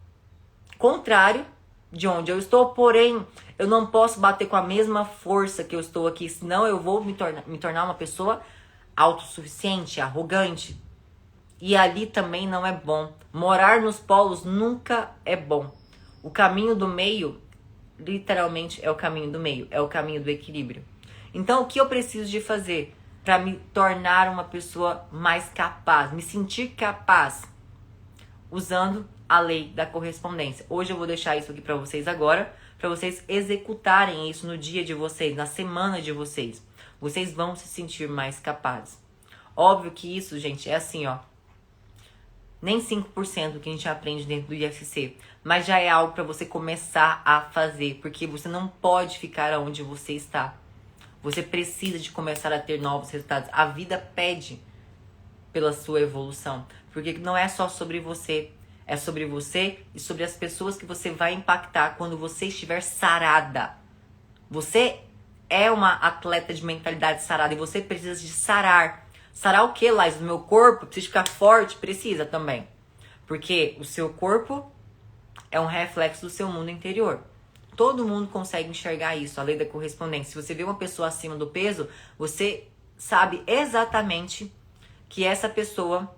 contrário de onde eu estou, porém eu não posso bater com a mesma força que eu estou aqui, senão eu vou me tornar uma pessoa autossuficiente, arrogante. E ali também não é bom. Morar nos polos nunca é bom. O caminho do meio, literalmente, é o caminho do meio, é o caminho do equilíbrio. Então, o que eu preciso de fazer para me tornar uma pessoa mais capaz, me sentir capaz, usando a lei da correspondência? Hoje eu vou deixar isso aqui para vocês agora, para vocês executarem isso no dia de vocês, na semana de vocês. Vocês vão se sentir mais capazes. Óbvio que isso, gente, é assim, ó. Nem 5% do que a gente aprende dentro do IFC, mas já é algo para você começar a fazer, porque você não pode ficar onde você está. Você precisa de começar a ter novos resultados. A vida pede pela sua evolução, porque não é só sobre você, é sobre você e sobre as pessoas que você vai impactar quando você estiver sarada. Você é uma atleta de mentalidade sarada e você precisa de sarar. Sarar o que, Laís? O meu corpo? Precisa ficar forte? Precisa também. Porque o seu corpo é um reflexo do seu mundo interior. Todo mundo consegue enxergar isso, a lei da correspondência. Se você vê uma pessoa acima do peso, você sabe exatamente que essa pessoa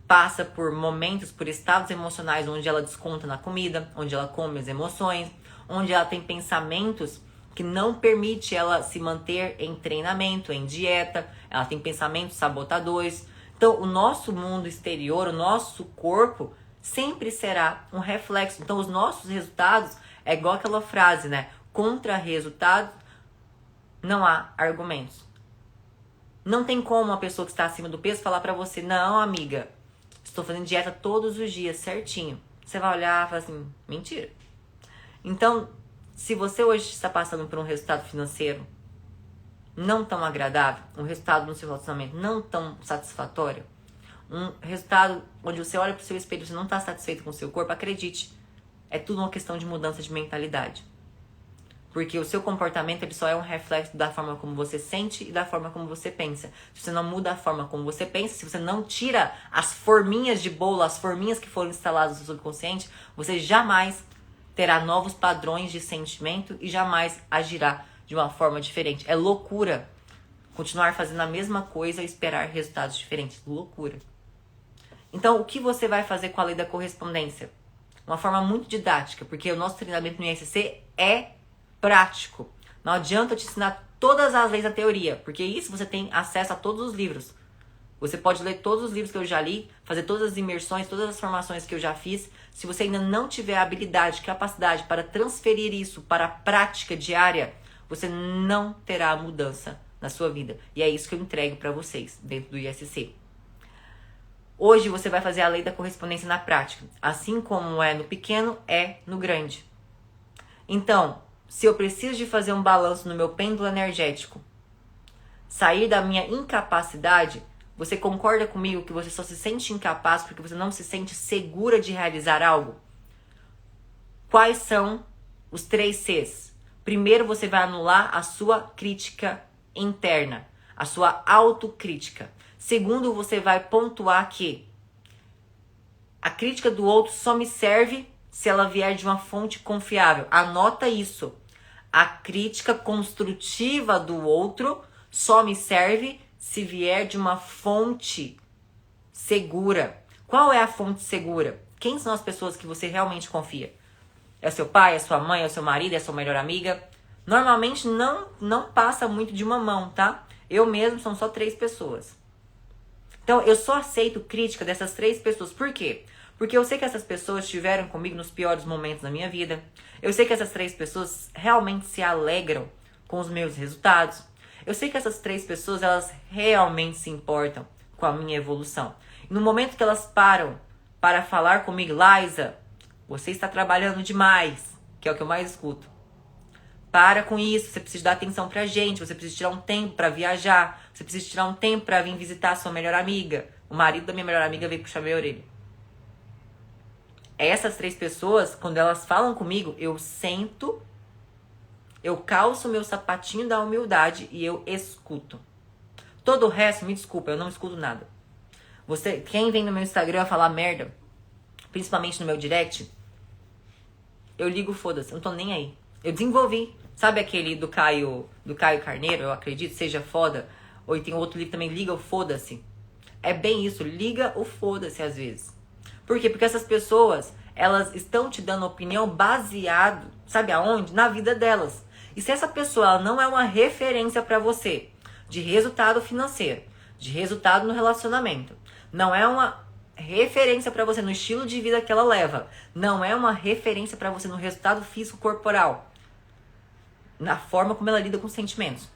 passa por momentos, por estados emocionais onde ela desconta na comida, onde ela come as emoções, onde ela tem pensamentos que não permite ela se manter em treinamento, em dieta, ela tem pensamentos sabotadores. Então, o nosso mundo exterior, o nosso corpo, sempre será um reflexo. Então, os nossos resultados, é igual aquela frase, né? Contra resultado, não há argumentos. Não tem como uma pessoa que está acima do peso falar pra você, não, amiga, estou fazendo dieta todos os dias, certinho. Você vai olhar e falar assim, mentira. Então, se você hoje está passando por um resultado financeiro não tão agradável, um resultado no seu relacionamento não tão satisfatório, um resultado onde você olha para o seu espelho e você não está satisfeito com o seu corpo, acredite, é tudo uma questão de mudança de mentalidade. Porque o seu comportamento ele só é um reflexo da forma como você sente e da forma como você pensa. Se você não muda a forma como você pensa, se você não tira as forminhas de bolo, as forminhas que foram instaladas no seu subconsciente, você jamais terá novos padrões de sentimento e jamais agirá de uma forma diferente. É loucura continuar fazendo a mesma coisa e esperar resultados diferentes. Loucura. Então, o que você vai fazer com a lei da correspondência? Uma forma muito didática, porque o nosso treinamento no ISC é prático. Não adianta eu te ensinar todas as leis da teoria, porque isso você tem acesso a todos os livros. Você pode ler todos os livros que eu já li, fazer todas as imersões, todas as formações que eu já fiz. Se você ainda não tiver habilidade, capacidade para transferir isso para a prática diária, você não terá mudança na sua vida. E é isso que eu entrego para vocês dentro do ISC. Hoje você vai fazer a lei da correspondência na prática. Assim como é no pequeno, é no grande. Então, se eu preciso de fazer um balanço no meu pêndulo energético, sair da minha incapacidade, você concorda comigo que você só se sente incapaz porque você não se sente segura de realizar algo? Quais são os 3 Cs? Primeiro, você vai anular a sua crítica interna, a sua autocrítica. Segundo, você vai pontuar que a crítica do outro só me serve se ela vier de uma fonte confiável. Anota isso. A crítica construtiva do outro só me serve se vier de uma fonte segura. Qual é a fonte segura? Quem são as pessoas que você realmente confia? É seu pai, é sua mãe, é seu marido, é sua melhor amiga? Normalmente não passa muito de uma mão, tá? Eu mesmo são só 3 pessoas. Então, eu só aceito crítica dessas 3 pessoas. Por quê? Porque eu sei que essas pessoas estiveram comigo nos piores momentos da minha vida. Eu sei que essas 3 pessoas realmente se alegram com os meus resultados. Eu sei que essas 3 pessoas, elas realmente se importam com a minha evolução. E no momento que elas param para falar comigo, Liza, você está trabalhando demais, que é o que eu mais escuto. Para com isso, você precisa dar atenção pra gente, você precisa tirar um tempo pra viajar, você precisa tirar um tempo pra vir visitar a sua melhor amiga. O marido da minha melhor amiga veio puxar minha orelha. Essas 3 pessoas, quando elas falam comigo, eu sento, eu calço meu sapatinho da humildade e eu escuto. Todo o resto, me desculpa, eu não escuto nada. Quem vem no meu Instagram falar merda, principalmente no meu direct, eu ligo foda-se, eu não tô nem aí. Eu desenvolvi. Sabe aquele do Caio Carneiro, eu acredito, seja foda? Ou tem outro livro também, Liga o Foda-se. É bem isso, liga o foda-se às vezes. Por quê? Porque essas pessoas, elas estão te dando opinião baseado, sabe aonde? Na vida delas. E se essa pessoa ela não é uma referência pra você de resultado financeiro, de resultado no relacionamento, não é uma referência pra você no estilo de vida que ela leva, não é uma referência pra você no resultado físico corporal, na forma como ela lida com sentimentos.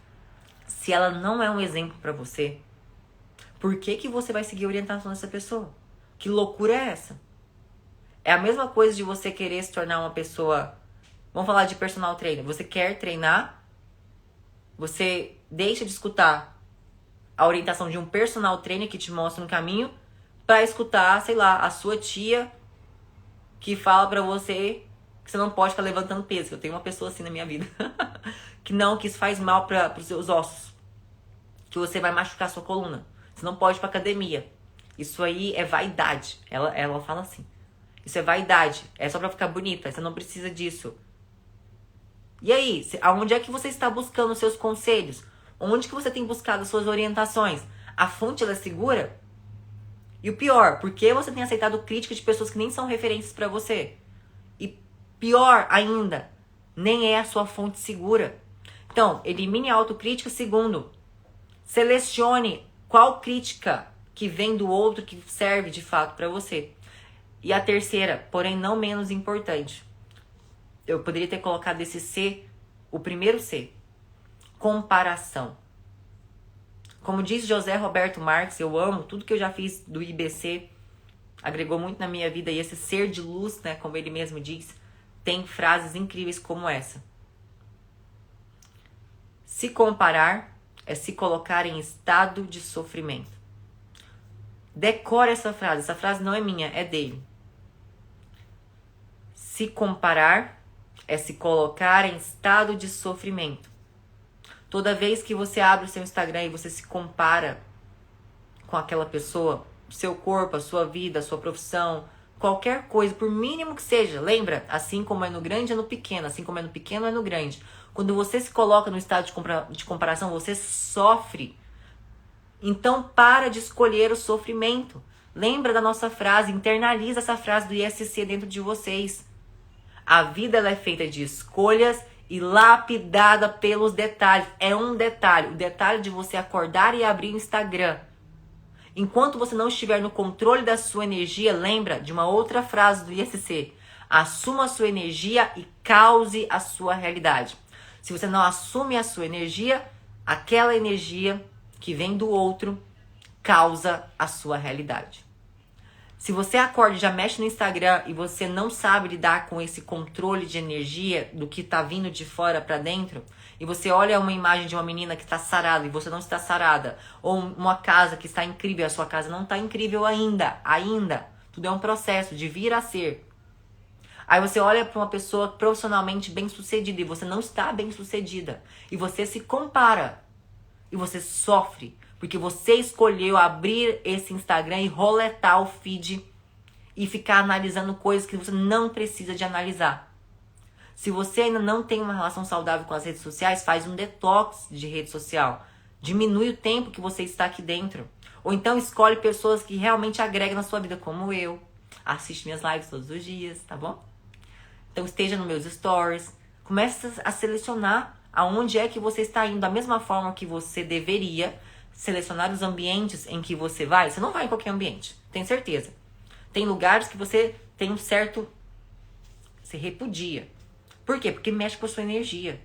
Se ela não é um exemplo pra você, por que você vai seguir a orientação dessa pessoa? Que loucura é essa? É a mesma coisa de você querer se tornar uma pessoa... Vamos falar de personal trainer. Você quer treinar, você deixa de escutar a orientação de um personal trainer que te mostra um caminho pra escutar, sei lá, a sua tia que fala pra você que você não pode ficar levantando peso. Eu tenho uma pessoa assim na minha vida. que isso faz mal pros seus ossos. Que você vai machucar a sua coluna. Você não pode ir pra academia. Isso aí é vaidade. Ela fala assim. Isso é vaidade. É só pra ficar bonita. Você não precisa disso. E aí? Aonde é que você está buscando os seus conselhos? Onde que você tem buscado as suas orientações? A fonte, ela é segura? E o pior, por que você tem aceitado críticas de pessoas que nem são referências pra você? E pior ainda, nem é a sua fonte segura. Então, elimine a autocrítica. Segundo, selecione qual crítica que vem do outro que serve de fato pra você. E a terceira, porém não menos importante, eu poderia ter colocado esse C, o primeiro C, comparação. Como diz José Roberto Marques, eu amo tudo que eu já fiz do IBC, agregou muito na minha vida, e esse ser de luz, né, como ele mesmo diz, tem frases incríveis como essa. Se comparar é se colocar em estado de sofrimento. Decore essa frase não é minha, é dele. Se comparar é se colocar em estado de sofrimento. Toda vez que você abre o seu Instagram e você se compara com aquela pessoa, o seu corpo, a sua vida, a sua profissão, qualquer coisa, por mínimo que seja, lembra? Assim como é no grande, é no pequeno. Assim como é no pequeno, é no grande. Quando você se coloca no estado de comparação, você sofre. Então, para de escolher o sofrimento. Lembra da nossa frase, internaliza essa frase do ISC dentro de vocês. A vida ela é feita de escolhas e lapidada pelos detalhes. É um detalhe, o detalhe de você acordar e abrir o Instagram. Enquanto você não estiver no controle da sua energia, lembra de uma outra frase do ISC. Assuma a sua energia e cause a sua realidade. Se você não assume a sua energia, aquela energia que vem do outro causa a sua realidade. Se você acorda e já mexe no Instagram e você não sabe lidar com esse controle de energia do que tá vindo de fora pra dentro, e você olha uma imagem de uma menina que está sarada e você não está sarada, ou uma casa que está incrível e a sua casa não está incrível ainda, tudo é um processo de vir a ser. Aí você olha para uma pessoa profissionalmente bem sucedida e você não está bem sucedida, e você se compara, e você sofre, porque você escolheu abrir esse Instagram e roletar o feed e ficar analisando coisas que você não precisa de analisar. Se você ainda não tem uma relação saudável com as redes sociais, faz um detox de rede social. Diminui o tempo que você está aqui dentro. Ou então escolhe pessoas que realmente agregam na sua vida, como eu. Assiste minhas lives todos os dias, tá bom? Então esteja nos meus stories. Comece a selecionar aonde é que você está indo da mesma forma que você deveria selecionar os ambientes em que você vai. Você não vai em qualquer ambiente, tenho certeza. Tem lugares que você tem um certo... Você repudia. Por quê? Porque mexe com a sua energia.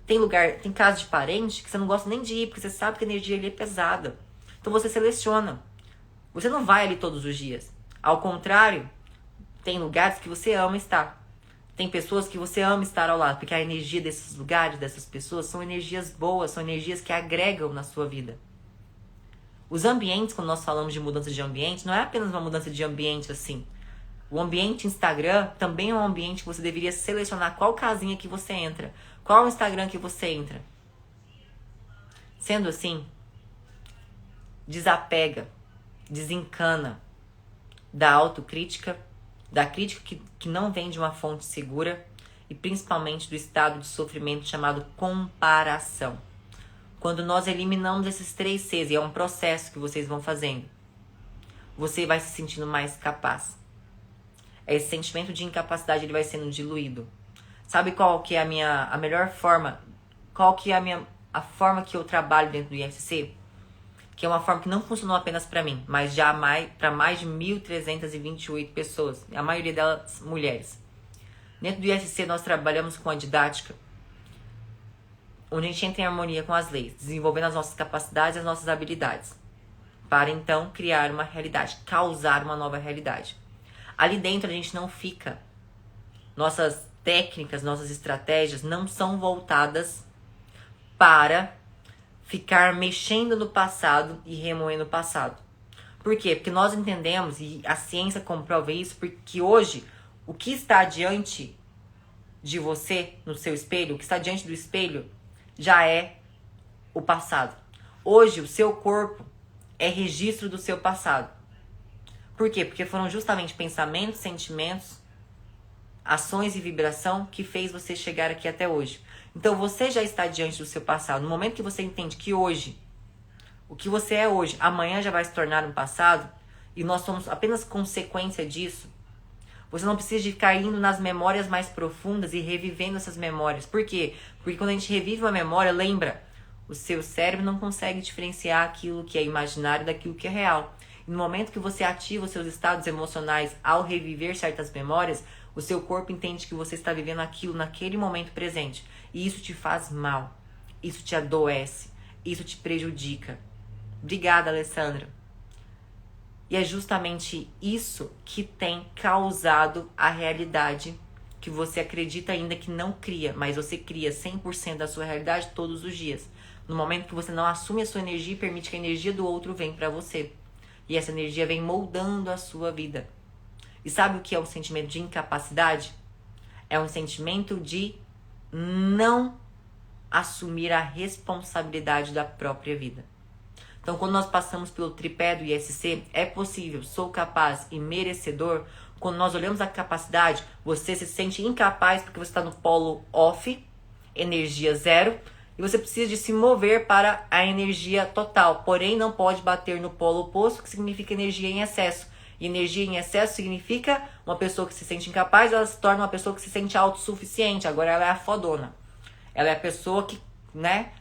Tem casa de parente que você não gosta nem de ir, porque você sabe que a energia ali é pesada. Então você seleciona. Você não vai ali todos os dias. Ao contrário, tem lugares que você ama estar. Tem pessoas que você ama estar ao lado, porque a energia desses lugares, dessas pessoas, são energias boas, são energias que agregam na sua vida. Os ambientes, quando nós falamos de mudança de ambiente, não é apenas uma mudança de ambiente assim. O ambiente Instagram também é um ambiente que você deveria selecionar qual casinha que você entra. Qual Instagram que você entra. Sendo assim, desapega, desencana da autocrítica, da crítica que não vem de uma fonte segura e principalmente do estado de sofrimento chamado comparação. Quando nós eliminamos esses 3 Cs, e é um processo que vocês vão fazendo, você vai se sentindo mais capaz. Esse sentimento de incapacidade ele vai sendo diluído. Sabe qual que é a melhor forma? Qual que é a forma que eu trabalho dentro do IFC? Que é uma forma que não funcionou apenas para mim, mas já para mais de 1.328 pessoas. A maioria delas mulheres. Dentro do IFC nós trabalhamos com a didática, onde a gente entra em harmonia com as leis, desenvolvendo as nossas capacidades e as nossas habilidades, para então criar uma realidade, causar uma nova realidade. Ali dentro a gente não fica. Nossas técnicas, nossas estratégias não são voltadas para ficar mexendo no passado e remoendo o passado. Por quê? Porque nós entendemos, e a ciência comprova isso, porque hoje o que está diante de você, no seu espelho, o que está diante do espelho, já é o passado. Hoje o seu corpo é registro do seu passado. Por quê? Porque foram justamente pensamentos, sentimentos, ações e vibração que fez você chegar aqui até hoje. Então você já está diante do seu passado. No momento que você entende que hoje, o que você é hoje, amanhã já vai se tornar um passado, e nós somos apenas consequência disso, você não precisa de ficar indo nas memórias mais profundas e revivendo essas memórias. Por quê? Porque quando a gente revive uma memória, lembra, o seu cérebro não consegue diferenciar aquilo que é imaginário daquilo que é real. E no momento que você ativa os seus estados emocionais ao reviver certas memórias, o seu corpo entende que você está vivendo aquilo naquele momento presente. E isso te faz mal. Isso te adoece. Isso te prejudica. Obrigada, Alessandra. E é justamente isso que tem causado a realidade que você acredita ainda que não cria, mas você cria 100% da sua realidade todos os dias. No momento que você não assume a sua energia e permite que a energia do outro venha para você. E essa energia vem moldando a sua vida. E sabe o que é um sentimento de incapacidade? É um sentimento de não assumir a responsabilidade da própria vida. Então, quando nós passamos pelo tripé do ISC, é possível, sou capaz e merecedor. Quando nós olhamos a capacidade, você se sente incapaz porque você está no polo off, energia 0, e você precisa de se mover para a energia total. Porém, não pode bater no polo oposto, que significa energia em excesso. E energia em excesso significa uma pessoa que se sente incapaz, ela se torna uma pessoa que se sente autossuficiente. Agora ela é a fodona. Ela é a pessoa que,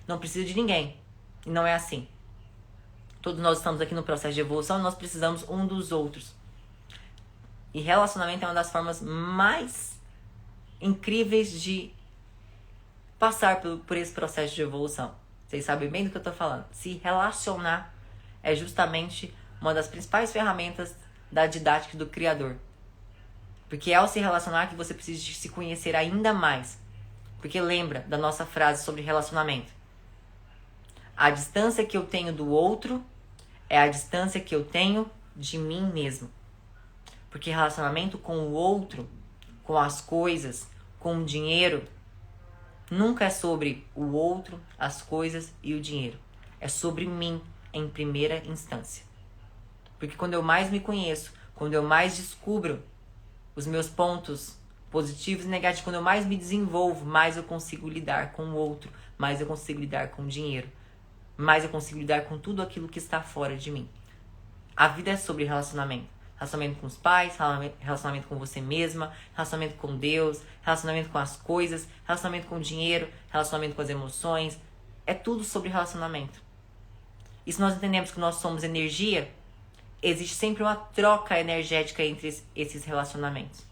não precisa de ninguém. E não é assim. Todos nós estamos aqui no processo de evolução e nós precisamos um dos outros. E relacionamento é uma das formas mais incríveis de passar por esse processo de evolução. Vocês sabem bem do que eu estou falando. Se relacionar é justamente uma das principais ferramentas da didática do Criador. Porque é ao se relacionar que você precisa de se conhecer ainda mais. Porque lembra da nossa frase sobre relacionamento. A distância que eu tenho do outro é a distância que eu tenho de mim mesmo. Porque relacionamento com o outro, com as coisas, com o dinheiro, nunca é sobre o outro, as coisas e o dinheiro. É sobre mim em primeira instância. Porque quando eu mais me conheço, quando eu mais descubro os meus pontos positivos e negativos, quando eu mais me desenvolvo, mais eu consigo lidar com o outro, mais eu consigo lidar com o dinheiro, mais eu consigo lidar com tudo aquilo que está fora de mim. A vida é sobre relacionamento. Relacionamento com os pais, relacionamento com você mesma, relacionamento com Deus, relacionamento com as coisas, relacionamento com o dinheiro, relacionamento com as emoções. É tudo sobre relacionamento. E se nós entendemos que nós somos energia, existe sempre uma troca energética entre esses relacionamentos.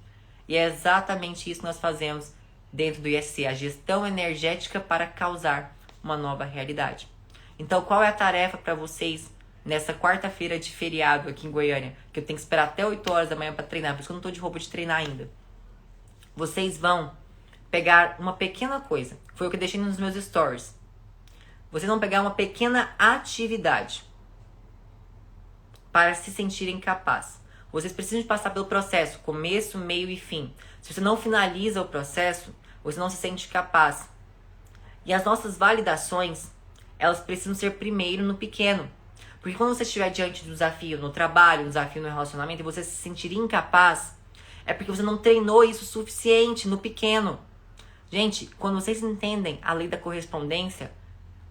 E é exatamente isso que nós fazemos dentro do ISC, a gestão energética para causar uma nova realidade. Então, qual é a tarefa para vocês nessa quarta-feira de feriado aqui em Goiânia? Que eu tenho que esperar até 8 horas da manhã para treinar, por isso que eu não estou de roupa de treinar ainda. Vocês vão pegar uma pequena coisa. Foi o que eu deixei nos meus stories. Vocês vão pegar uma pequena atividade para se sentirem capazes. Vocês precisam de passar pelo processo, começo, meio e fim. Se você não finaliza o processo, você não se sente capaz. E as nossas validações, elas precisam ser primeiro no pequeno. Porque quando você estiver diante do desafio no trabalho, um desafio no relacionamento, e você se sentir incapaz, é porque você não treinou isso o suficiente no pequeno. Gente, quando vocês entendem a lei da correspondência,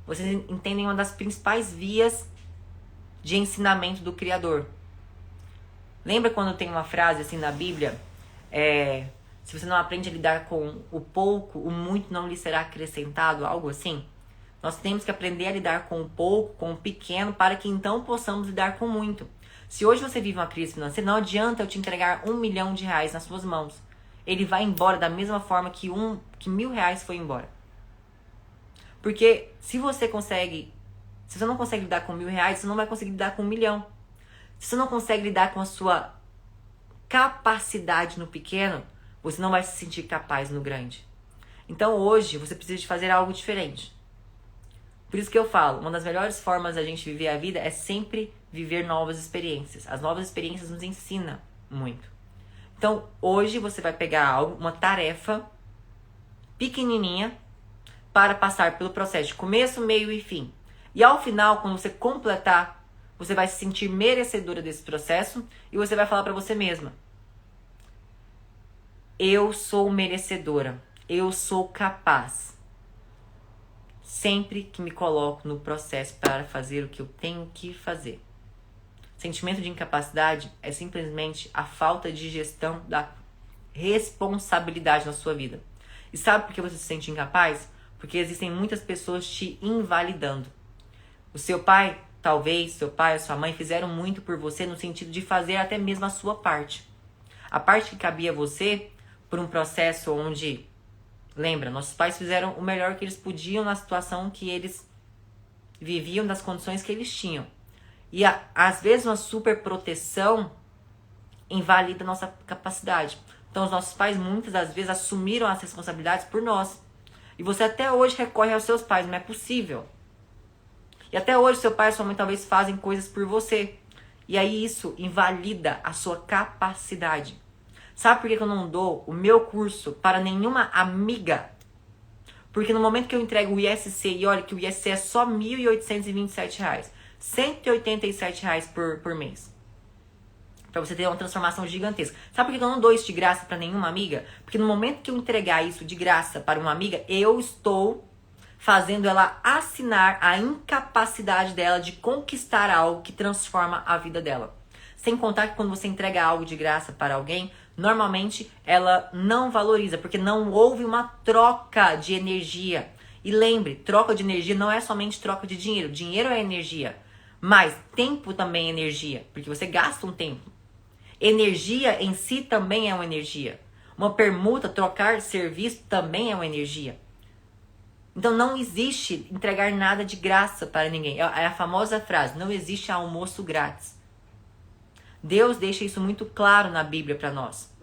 vocês entendem uma das principais vias de ensinamento do Criador. Lembra quando tem uma frase assim na Bíblia? Se você não aprende a lidar com o pouco, o muito não lhe será acrescentado, algo assim. Nós temos que aprender a lidar com o pouco, com o pequeno, para que então possamos lidar com o muito. Se hoje você vive uma crise financeira, não adianta eu te entregar R$1 milhão nas suas mãos. Ele vai embora da mesma forma que R$1.000 foi embora. Porque se você não consegue lidar com R$1.000, você não vai conseguir lidar com 1 milhão. Se você não consegue lidar com a sua capacidade no pequeno, você não vai se sentir capaz no grande. Então hoje você precisa de fazer algo diferente. Por isso que eu falo, uma das melhores formas da gente viver a vida é sempre viver novas experiências. As novas experiências nos ensinam muito. Então hoje você vai pegar algo, uma tarefa pequenininha, para passar pelo processo de começo, meio e fim. E ao final, quando você completar, você vai se sentir merecedora desse processo e você vai falar para você mesma: eu sou merecedora, eu sou capaz. Sempre que me coloco no processo para fazer o que eu tenho que fazer. Sentimento de incapacidade é simplesmente a falta de gestão da responsabilidade na sua vida. E sabe por que você se sente incapaz? Porque existem muitas pessoas te invalidando. O seu pai, talvez, seu pai ou sua mãe fizeram muito por você no sentido de fazer até mesmo a sua parte. A parte que cabia a você, por um processo onde, lembra, nossos pais fizeram o melhor que eles podiam na situação que eles viviam, das condições que eles tinham. E às vezes uma super proteção invalida a nossa capacidade. Então os nossos pais muitas das vezes assumiram as responsabilidades por nós. E você até hoje recorre aos seus pais, não é possível. E até hoje seu pai e sua mãe talvez fazem coisas por você. E aí isso invalida a sua capacidade. Sabe por que eu não dou o meu curso para nenhuma amiga? Porque no momento que eu entrego o ISC, e olha que o ISC é só R$ 1.827, R$ 187 por mês. Pra você ter uma transformação gigantesca. Sabe por que eu não dou isso de graça pra nenhuma amiga? Porque no momento que eu entregar isso de graça para uma amiga, eu estou fazendo ela assinar a incapacidade dela de conquistar algo que transforma a vida dela. Sem contar que quando você entrega algo de graça para alguém, normalmente ela não valoriza, porque não houve uma troca de energia. E lembre, troca de energia não é somente troca de dinheiro. Dinheiro é energia, mas tempo também é energia, porque você gasta um tempo. Energia em si também é uma energia. Uma permuta, trocar serviço também é uma energia. Então não existe entregar nada de graça para ninguém. É a famosa frase, não existe almoço grátis. Deus deixa isso muito claro na Bíblia para nós.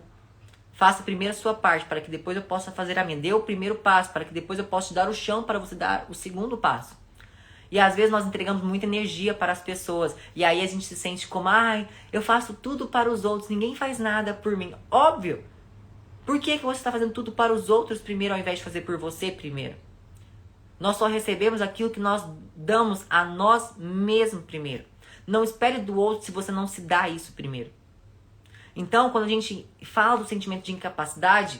Faça primeiro a sua parte, para que depois eu possa fazer a minha. Dê o primeiro passo, para que depois eu possa te dar o chão para você dar o segundo passo. E às vezes nós entregamos muita energia para as pessoas. E aí a gente se sente como, eu faço tudo para os outros, ninguém faz nada por mim. Óbvio! Por que você está fazendo tudo para os outros primeiro, ao invés de fazer por você primeiro? Nós só recebemos aquilo que nós damos a nós mesmos primeiro. Não espere do outro se você não se dá isso primeiro. Então, quando a gente fala do sentimento de incapacidade,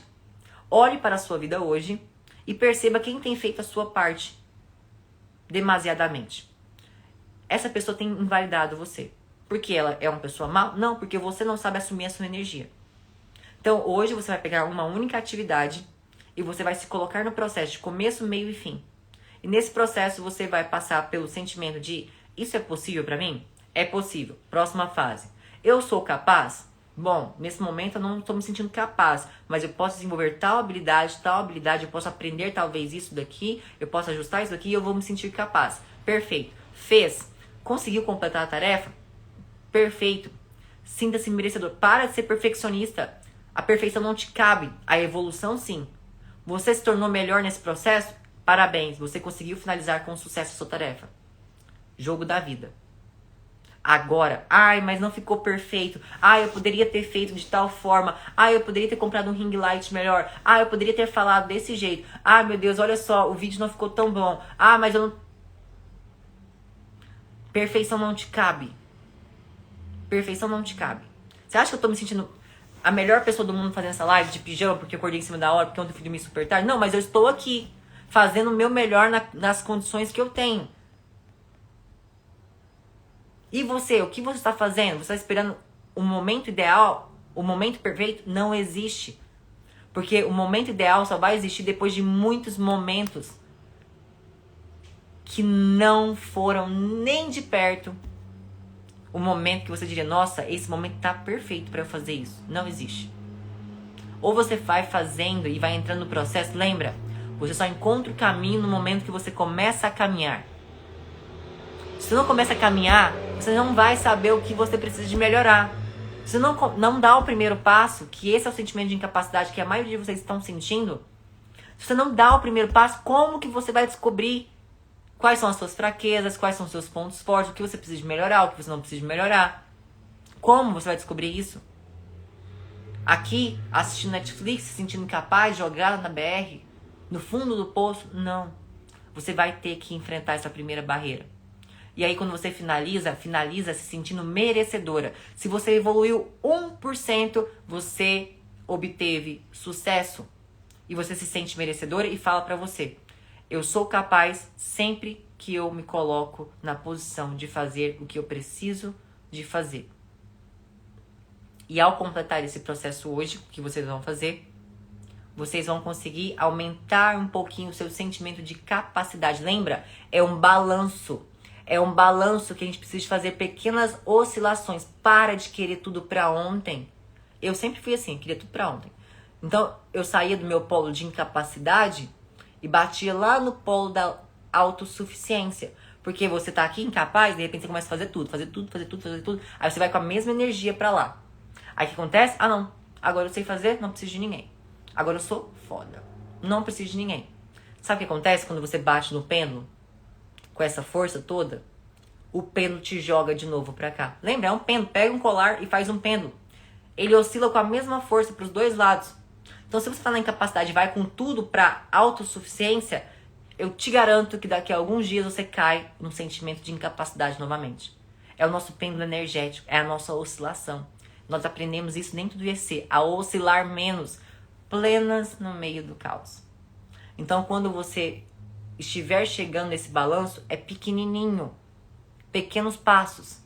olhe para a sua vida hoje e perceba quem tem feito a sua parte demasiadamente. Essa pessoa tem invalidado você. Porque ela é uma pessoa má? Não, porque você não sabe assumir a sua energia. Então, hoje você vai pegar uma única atividade e você vai se colocar no processo de começo, meio e fim. E nesse processo você vai passar pelo sentimento de Isso é possível pra mim? É possível. Próxima fase. Eu sou capaz? Bom, nesse momento eu não estou me sentindo capaz, mas eu posso desenvolver tal habilidade, eu posso aprender talvez isso daqui, eu posso ajustar isso daqui e eu vou me sentir capaz. Perfeito. Fez. Conseguiu completar a tarefa? Perfeito. Sinta-se merecedor. Para de ser perfeccionista. A perfeição não te cabe. A evolução, sim. Você se tornou melhor nesse processo? Parabéns. Você conseguiu finalizar com sucesso a sua tarefa. Jogo da vida. Agora, ai, mas não ficou perfeito. Ai, eu poderia ter feito de tal forma. Ai, eu poderia ter comprado um ring light melhor. Ai, eu poderia ter falado desse jeito. Ai, meu Deus, olha só, o vídeo não ficou tão bom. Ah, mas eu não... Perfeição não te cabe. Perfeição não te cabe. Você acha que eu tô me sentindo a melhor pessoa do mundo fazendo essa live de pijama porque eu acordei em cima da hora, porque ontem eu fui dormir super tarde? Não, mas eu estou aqui, fazendo o meu melhor nas condições que eu tenho. E você, o que você está fazendo? Você está esperando o momento ideal? O momento perfeito? Não existe. Porque o momento ideal só vai existir depois de muitos momentos que não foram nem de perto o momento que você diria, nossa, esse momento tá perfeito para eu fazer isso. Não existe. Ou você vai fazendo e vai entrando no processo. Lembra, você só encontra o caminho no momento que você começa a caminhar. Se você não começa a caminhar, você não vai saber o que você precisa de melhorar. Se não dá o primeiro passo, que esse é o sentimento de incapacidade que a maioria de vocês estão sentindo, se você não dá o primeiro passo, como que você vai descobrir quais são as suas fraquezas, quais são os seus pontos fortes, o que você precisa de melhorar, o que você não precisa de melhorar? Como você vai descobrir isso? Aqui, assistindo Netflix, se sentindo incapaz, jogada na BR, no fundo do poço? Não. Você vai ter que enfrentar essa primeira barreira. E aí quando você finaliza se sentindo merecedora. Se você evoluiu 1%, você obteve sucesso. E você se sente merecedora e fala pra você, eu sou capaz sempre que eu me coloco na posição de fazer o que eu preciso de fazer. E ao completar esse processo hoje, o que vocês vão fazer? Vocês vão conseguir aumentar um pouquinho o seu sentimento de capacidade. Lembra? É um balanço. É um balanço que a gente precisa de fazer pequenas oscilações. Para de querer tudo pra ontem. Eu sempre fui assim, queria tudo pra ontem. Então, eu saía do meu polo de incapacidade e batia lá no polo da autossuficiência. Porque você tá aqui incapaz, de repente você começa a fazer tudo. Aí você vai com a mesma energia pra lá. Aí o que acontece? Ah, não. Agora eu sei fazer, não preciso de ninguém. Agora eu sou foda. Não preciso de ninguém. Sabe o que acontece quando você bate no pêndulo? Com essa força toda, o pêndulo te joga de novo pra cá. Lembra? É um pêndulo. Pega um colar e faz um pêndulo. Ele oscila com a mesma força pros dois lados. Então, se você tá na incapacidade e vai com tudo pra autossuficiência, eu te garanto que daqui a alguns dias você cai num sentimento de incapacidade novamente. É o nosso pêndulo energético. É a nossa oscilação. Nós aprendemos isso dentro do EC. A oscilar menos. Plenas no meio do caos. Então, quando você estiver chegando nesse balanço, é pequenininho, pequenos passos.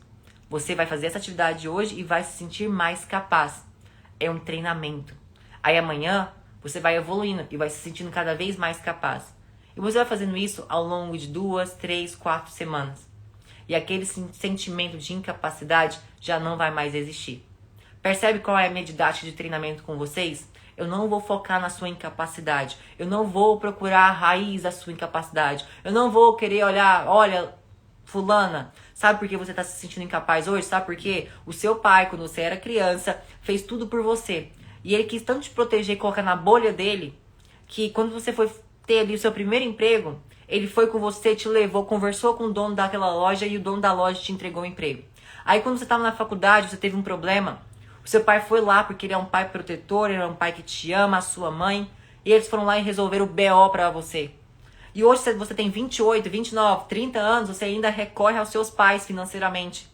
Você vai fazer essa atividade hoje e vai se sentir mais capaz. É um treinamento. Aí amanhã você vai evoluindo e vai se sentindo cada vez mais capaz. E você vai fazendo isso ao longo de 2, 3, 4 semanas. E aquele sentimento de incapacidade já não vai mais existir. Percebe qual é a minha didática de treinamento com vocês? Eu não vou focar na sua incapacidade. Eu não vou procurar a raiz da sua incapacidade. Eu não vou querer olhar, olha, fulana, sabe por que você está se sentindo incapaz hoje? Sabe por quê? O seu pai, quando você era criança, fez tudo por você. E ele quis tanto te proteger e colocar na bolha dele, que quando você foi ter ali o seu primeiro emprego, ele foi com você, te levou, conversou com o dono daquela loja e o dono da loja te entregou o emprego. Aí quando você estava na faculdade, você teve um problema, o seu pai foi lá porque ele é um pai protetor, ele é um pai que te ama, a sua mãe, e eles foram lá e resolveram o BO pra você. E hoje você tem 28, 29, 30 anos, você ainda recorre aos seus pais financeiramente.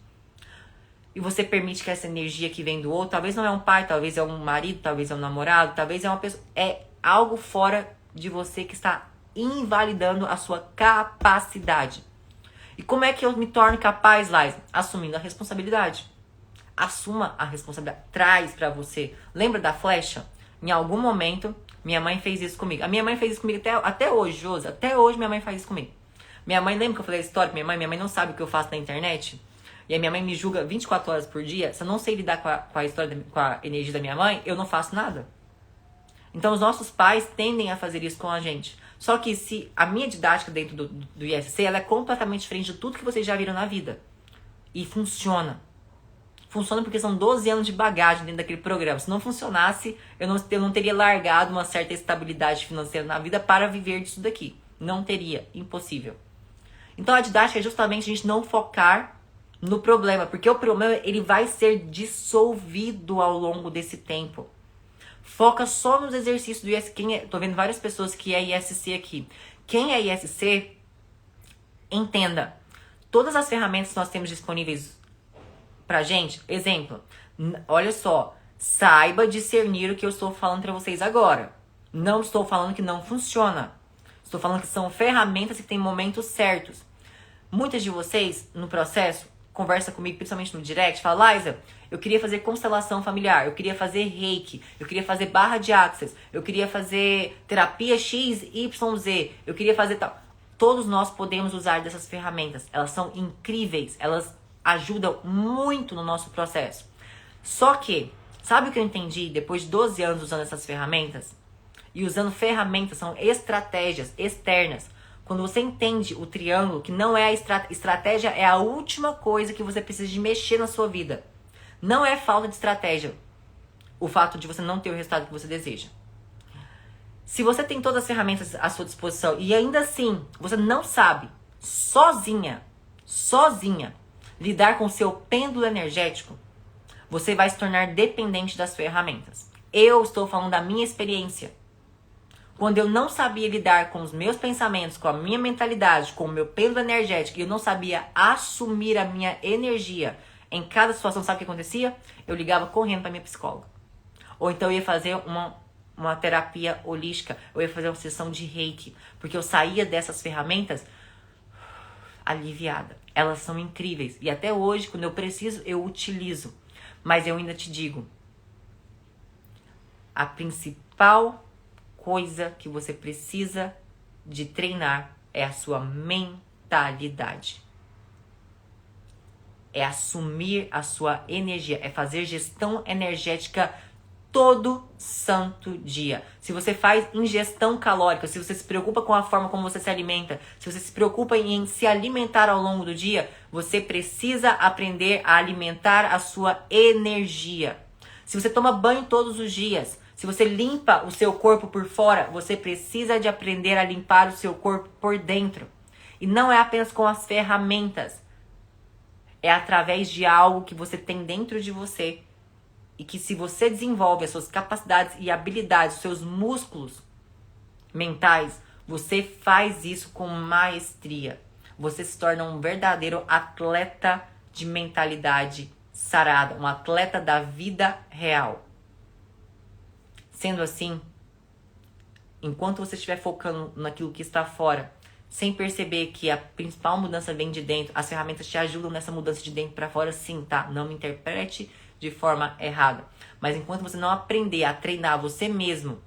E você permite que essa energia que vem do outro, talvez não é um pai, talvez é um marido, talvez é um namorado, talvez é uma pessoa, é algo fora de você que está invalidando a sua capacidade. E como é que eu me torno capaz, Lais? Assumindo a responsabilidade. Assuma a responsabilidade. Traz pra você. Lembra da flecha? Em algum momento, minha mãe fez isso comigo. A minha mãe fez isso comigo até hoje, Josi. Até hoje minha mãe faz isso comigo. Minha mãe, lembra que eu falei a história? Minha mãe não sabe o que eu faço na internet? E a minha mãe me julga 24 horas por dia. Se eu não sei lidar com a história, com a energia da minha mãe, eu não faço nada. Então os nossos pais tendem a fazer isso com a gente. Só que se a minha didática dentro do ISC, ela é completamente diferente de tudo que vocês já viram na vida. E funciona. Funciona porque são 12 anos de bagagem dentro daquele programa. Se não funcionasse, eu não teria largado uma certa estabilidade financeira na vida para viver disso daqui. Não teria. Impossível. Então a didática é justamente a gente não focar no problema. Porque o problema ele vai ser dissolvido ao longo desse tempo. Foca só nos exercícios do ISC. Tô vendo várias pessoas que é ISC aqui. Quem é ISC, entenda. Todas as ferramentas que nós temos disponíveis pra gente, exemplo, olha só, saiba discernir o que eu estou falando pra vocês agora. Não estou falando que não funciona. Estou falando que são ferramentas que têm momentos certos. Muitas de vocês, no processo, conversa comigo, principalmente no direct, fala, Liza, eu queria fazer constelação familiar, eu queria fazer reiki, eu queria fazer barra de access, eu queria fazer terapia XYZ, eu queria fazer tal. Todos nós podemos usar dessas ferramentas. Elas são incríveis, elas ajudam muito no nosso processo. Só que, sabe o que eu entendi depois de 12 anos usando essas ferramentas? E usando ferramentas, são estratégias externas. Quando você entende o triângulo, que não é a estratégia, é a última coisa que você precisa de mexer na sua vida. Não é falta de estratégia o fato de você não ter o resultado que você deseja. Se você tem todas as ferramentas à sua disposição e ainda assim você não sabe, sozinha, lidar com o seu pêndulo energético, você vai se tornar dependente das ferramentas. Eu estou falando da minha experiência. Quando eu não sabia lidar com os meus pensamentos, com a minha mentalidade, com o meu pêndulo energético, e eu não sabia assumir a minha energia em cada situação, sabe o que acontecia? Eu ligava correndo para minha psicóloga. Ou então eu ia fazer uma terapia holística, eu ia fazer uma sessão de reiki, porque eu saía dessas ferramentas aliviada. Elas são incríveis. E até hoje, quando eu preciso, eu utilizo. Mas eu ainda te digo, a principal coisa que você precisa de treinar é a sua mentalidade. É assumir a sua energia, é fazer gestão energética todo santo dia. Se você faz ingestão calórica, se você se preocupa com a forma como você se alimenta, se você se preocupa em se alimentar ao longo do dia, você precisa aprender a alimentar a sua energia. Se você toma banho todos os dias, se você limpa o seu corpo por fora, você precisa de aprender a limpar o seu corpo por dentro. E não é apenas com as ferramentas. É através de algo que você tem dentro de você. E que se você desenvolve as suas capacidades e habilidades, os seus músculos mentais, você faz isso com maestria. Você se torna um verdadeiro atleta de mentalidade sarada, um atleta da vida real. Sendo assim, enquanto você estiver focando naquilo que está fora, sem perceber que a principal mudança vem de dentro, as ferramentas te ajudam nessa mudança de dentro para fora, sim, tá? Não me interprete de forma errada. Mas enquanto você não aprender a treinar você mesmo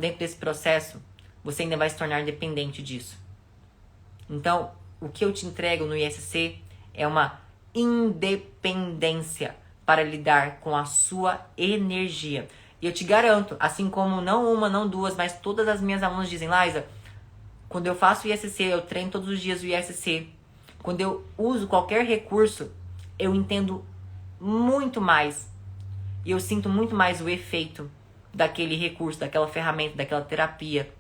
dentro desse processo, você ainda vai se tornar dependente disso. Então, o que eu te entrego no ISC é uma independência para lidar com a sua energia. E eu te garanto, assim como não uma, não duas, mas todas as minhas alunas dizem, Liza, quando eu faço o ISC, eu treino todos os dias o ISC. Quando eu uso qualquer recurso, eu entendo muito mais. E eu sinto muito mais o efeito daquele recurso, daquela ferramenta, daquela terapia.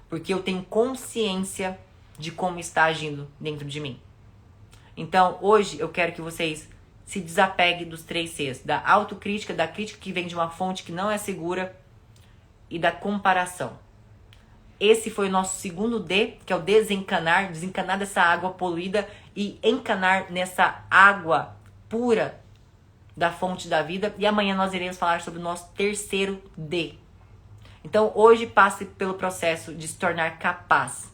Porque eu tenho consciência de como está agindo dentro de mim. Então, hoje, eu quero que vocês se desapeguem dos 3 Cs. Da autocrítica, da crítica que vem de uma fonte que não é segura e da comparação. Esse foi o nosso segundo D, que é o desencanar, desencanar dessa água poluída e encanar nessa água pura da fonte da vida. E amanhã nós iremos falar sobre o nosso terceiro D. Então, hoje passe pelo processo de se tornar capaz.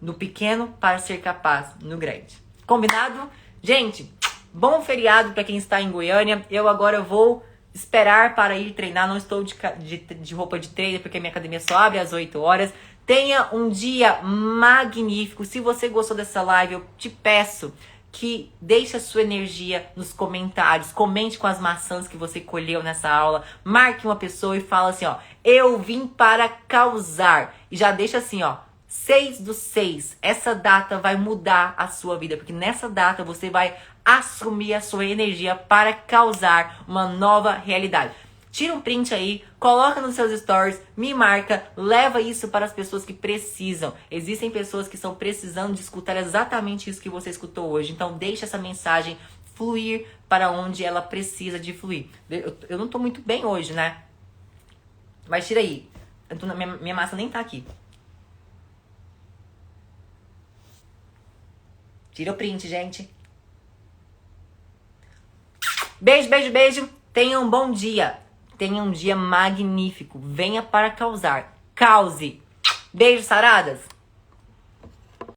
No pequeno para ser capaz no grande. Combinado? Gente, bom feriado para quem está em Goiânia. Eu agora vou esperar para ir treinar. Não estou de roupa de treino porque minha academia só abre às 8 horas. Tenha um dia magnífico. Se você gostou dessa live, eu te peço que deixe a sua energia nos comentários. Comente com as maçãs que você colheu nessa aula. Marque uma pessoa e fala assim, ó. Eu vim para causar. E já deixa assim, ó. 6/6. Essa data vai mudar a sua vida. Porque nessa data você vai assumir a sua energia para causar uma nova realidade. Tira um print aí, coloca nos seus stories, me marca, leva isso para as pessoas que precisam. Existem pessoas que estão precisando de escutar exatamente isso que você escutou hoje. Então deixa essa mensagem fluir para onde ela precisa de fluir. Eu não tô muito bem hoje, né? Mas tira aí. Minha massa nem tá aqui. Tira o print, gente. Beijo, beijo, beijo. Tenha um bom dia. Tenha um dia magnífico. Venha para causar. Cause. Beijo, saradas.